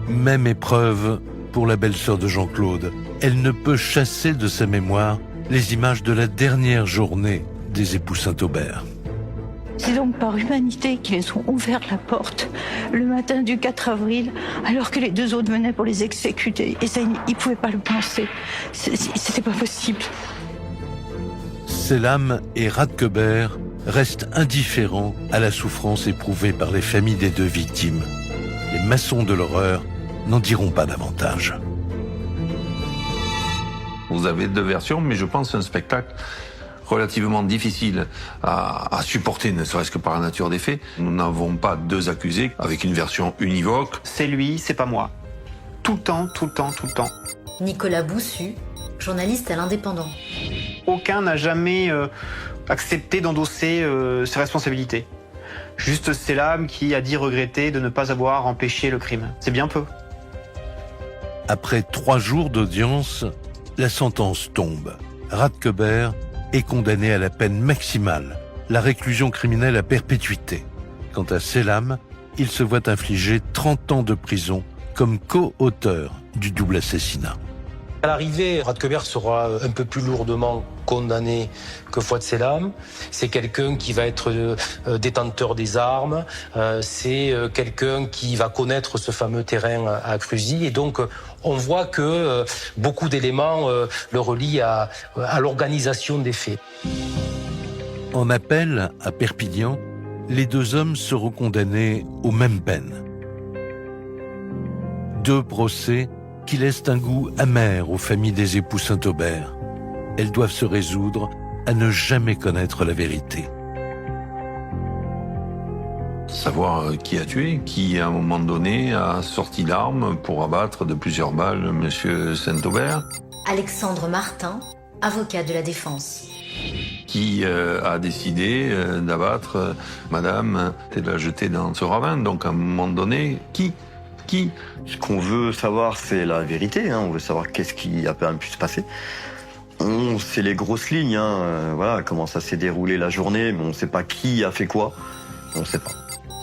Même épreuve pour la belle-sœur de Jean-Claude. Elle ne peut chasser de sa mémoire les images de la dernière journée des époux Saint-Aubert. C'est donc par humanité qu'ils ont ouvert la porte le matin du 4 avril, alors que les deux autres venaient pour les exécuter. Et ça, ils ne pouvaient pas le penser. C'était pas possible. Selam et Radkeber restent indifférents à la souffrance éprouvée par les familles des deux victimes. Les maçons de l'horreur n'en diront pas davantage. Vous avez deux versions, mais je pense que c'est un spectacle relativement difficile à supporter, ne serait-ce que par la nature des faits. Nous n'avons pas deux accusés avec une version univoque. C'est lui, c'est pas moi. Tout le temps, tout le temps, tout le temps. Nicolas Boussu, journaliste à l'Indépendant. Aucun n'a jamais accepté d'endosser ses responsabilités. Juste Selam qui a dit regretter de ne pas avoir empêché le crime. C'est bien peu. Après 3 jours d'audience, la sentence tombe. Radkeber est condamné à la peine maximale, la réclusion criminelle à perpétuité. Quant à Selam, il se voit infliger 30 ans de prison comme co-auteur du double assassinat. À l'arrivée, Radkeber sera un peu plus lourdement condamné que Fouad Selam. C'est quelqu'un qui va être détenteur des armes, c'est quelqu'un qui va connaître ce fameux terrain à Cruzy. Et donc, on voit que beaucoup d'éléments le relient à l'organisation des faits. En appel à Perpignan, les deux hommes seront condamnés aux mêmes peines. 2 procès qui laissent un goût amer aux familles des époux Saint-Aubert. Elles doivent se résoudre à ne jamais connaître la vérité. Savoir qui a tué, qui à un moment donné a sorti l'arme pour abattre de plusieurs balles Monsieur Saint-Aubert. Alexandre Martin, avocat de la défense. Qui a décidé d'abattre Madame et de la jeter dans ce ravin. Donc à un moment donné, qui? Ce qu'on veut savoir, c'est la vérité. On veut savoir qu'est-ce qui a pu se passer. C'est les grosses lignes. Voilà, comment ça s'est déroulé la journée, mais on ne sait pas qui a fait quoi. On ne sait pas.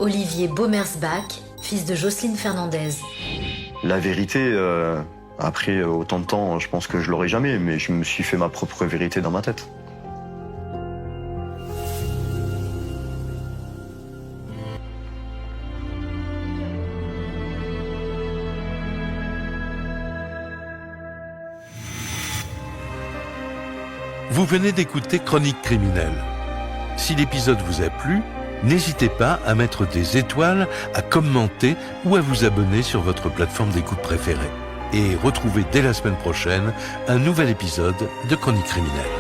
Olivier Bomersbach, fils de Jocelyne Fernandez. La vérité, après autant de temps, je pense que je l'aurai jamais, mais je me suis fait ma propre vérité dans ma tête. Vous venez d'écouter Chronique criminelle. Si l'épisode vous a plu, n'hésitez pas à mettre des étoiles, à commenter ou à vous abonner sur votre plateforme d'écoute préférée. Et retrouvez dès la semaine prochaine un nouvel épisode de Chronique criminelle.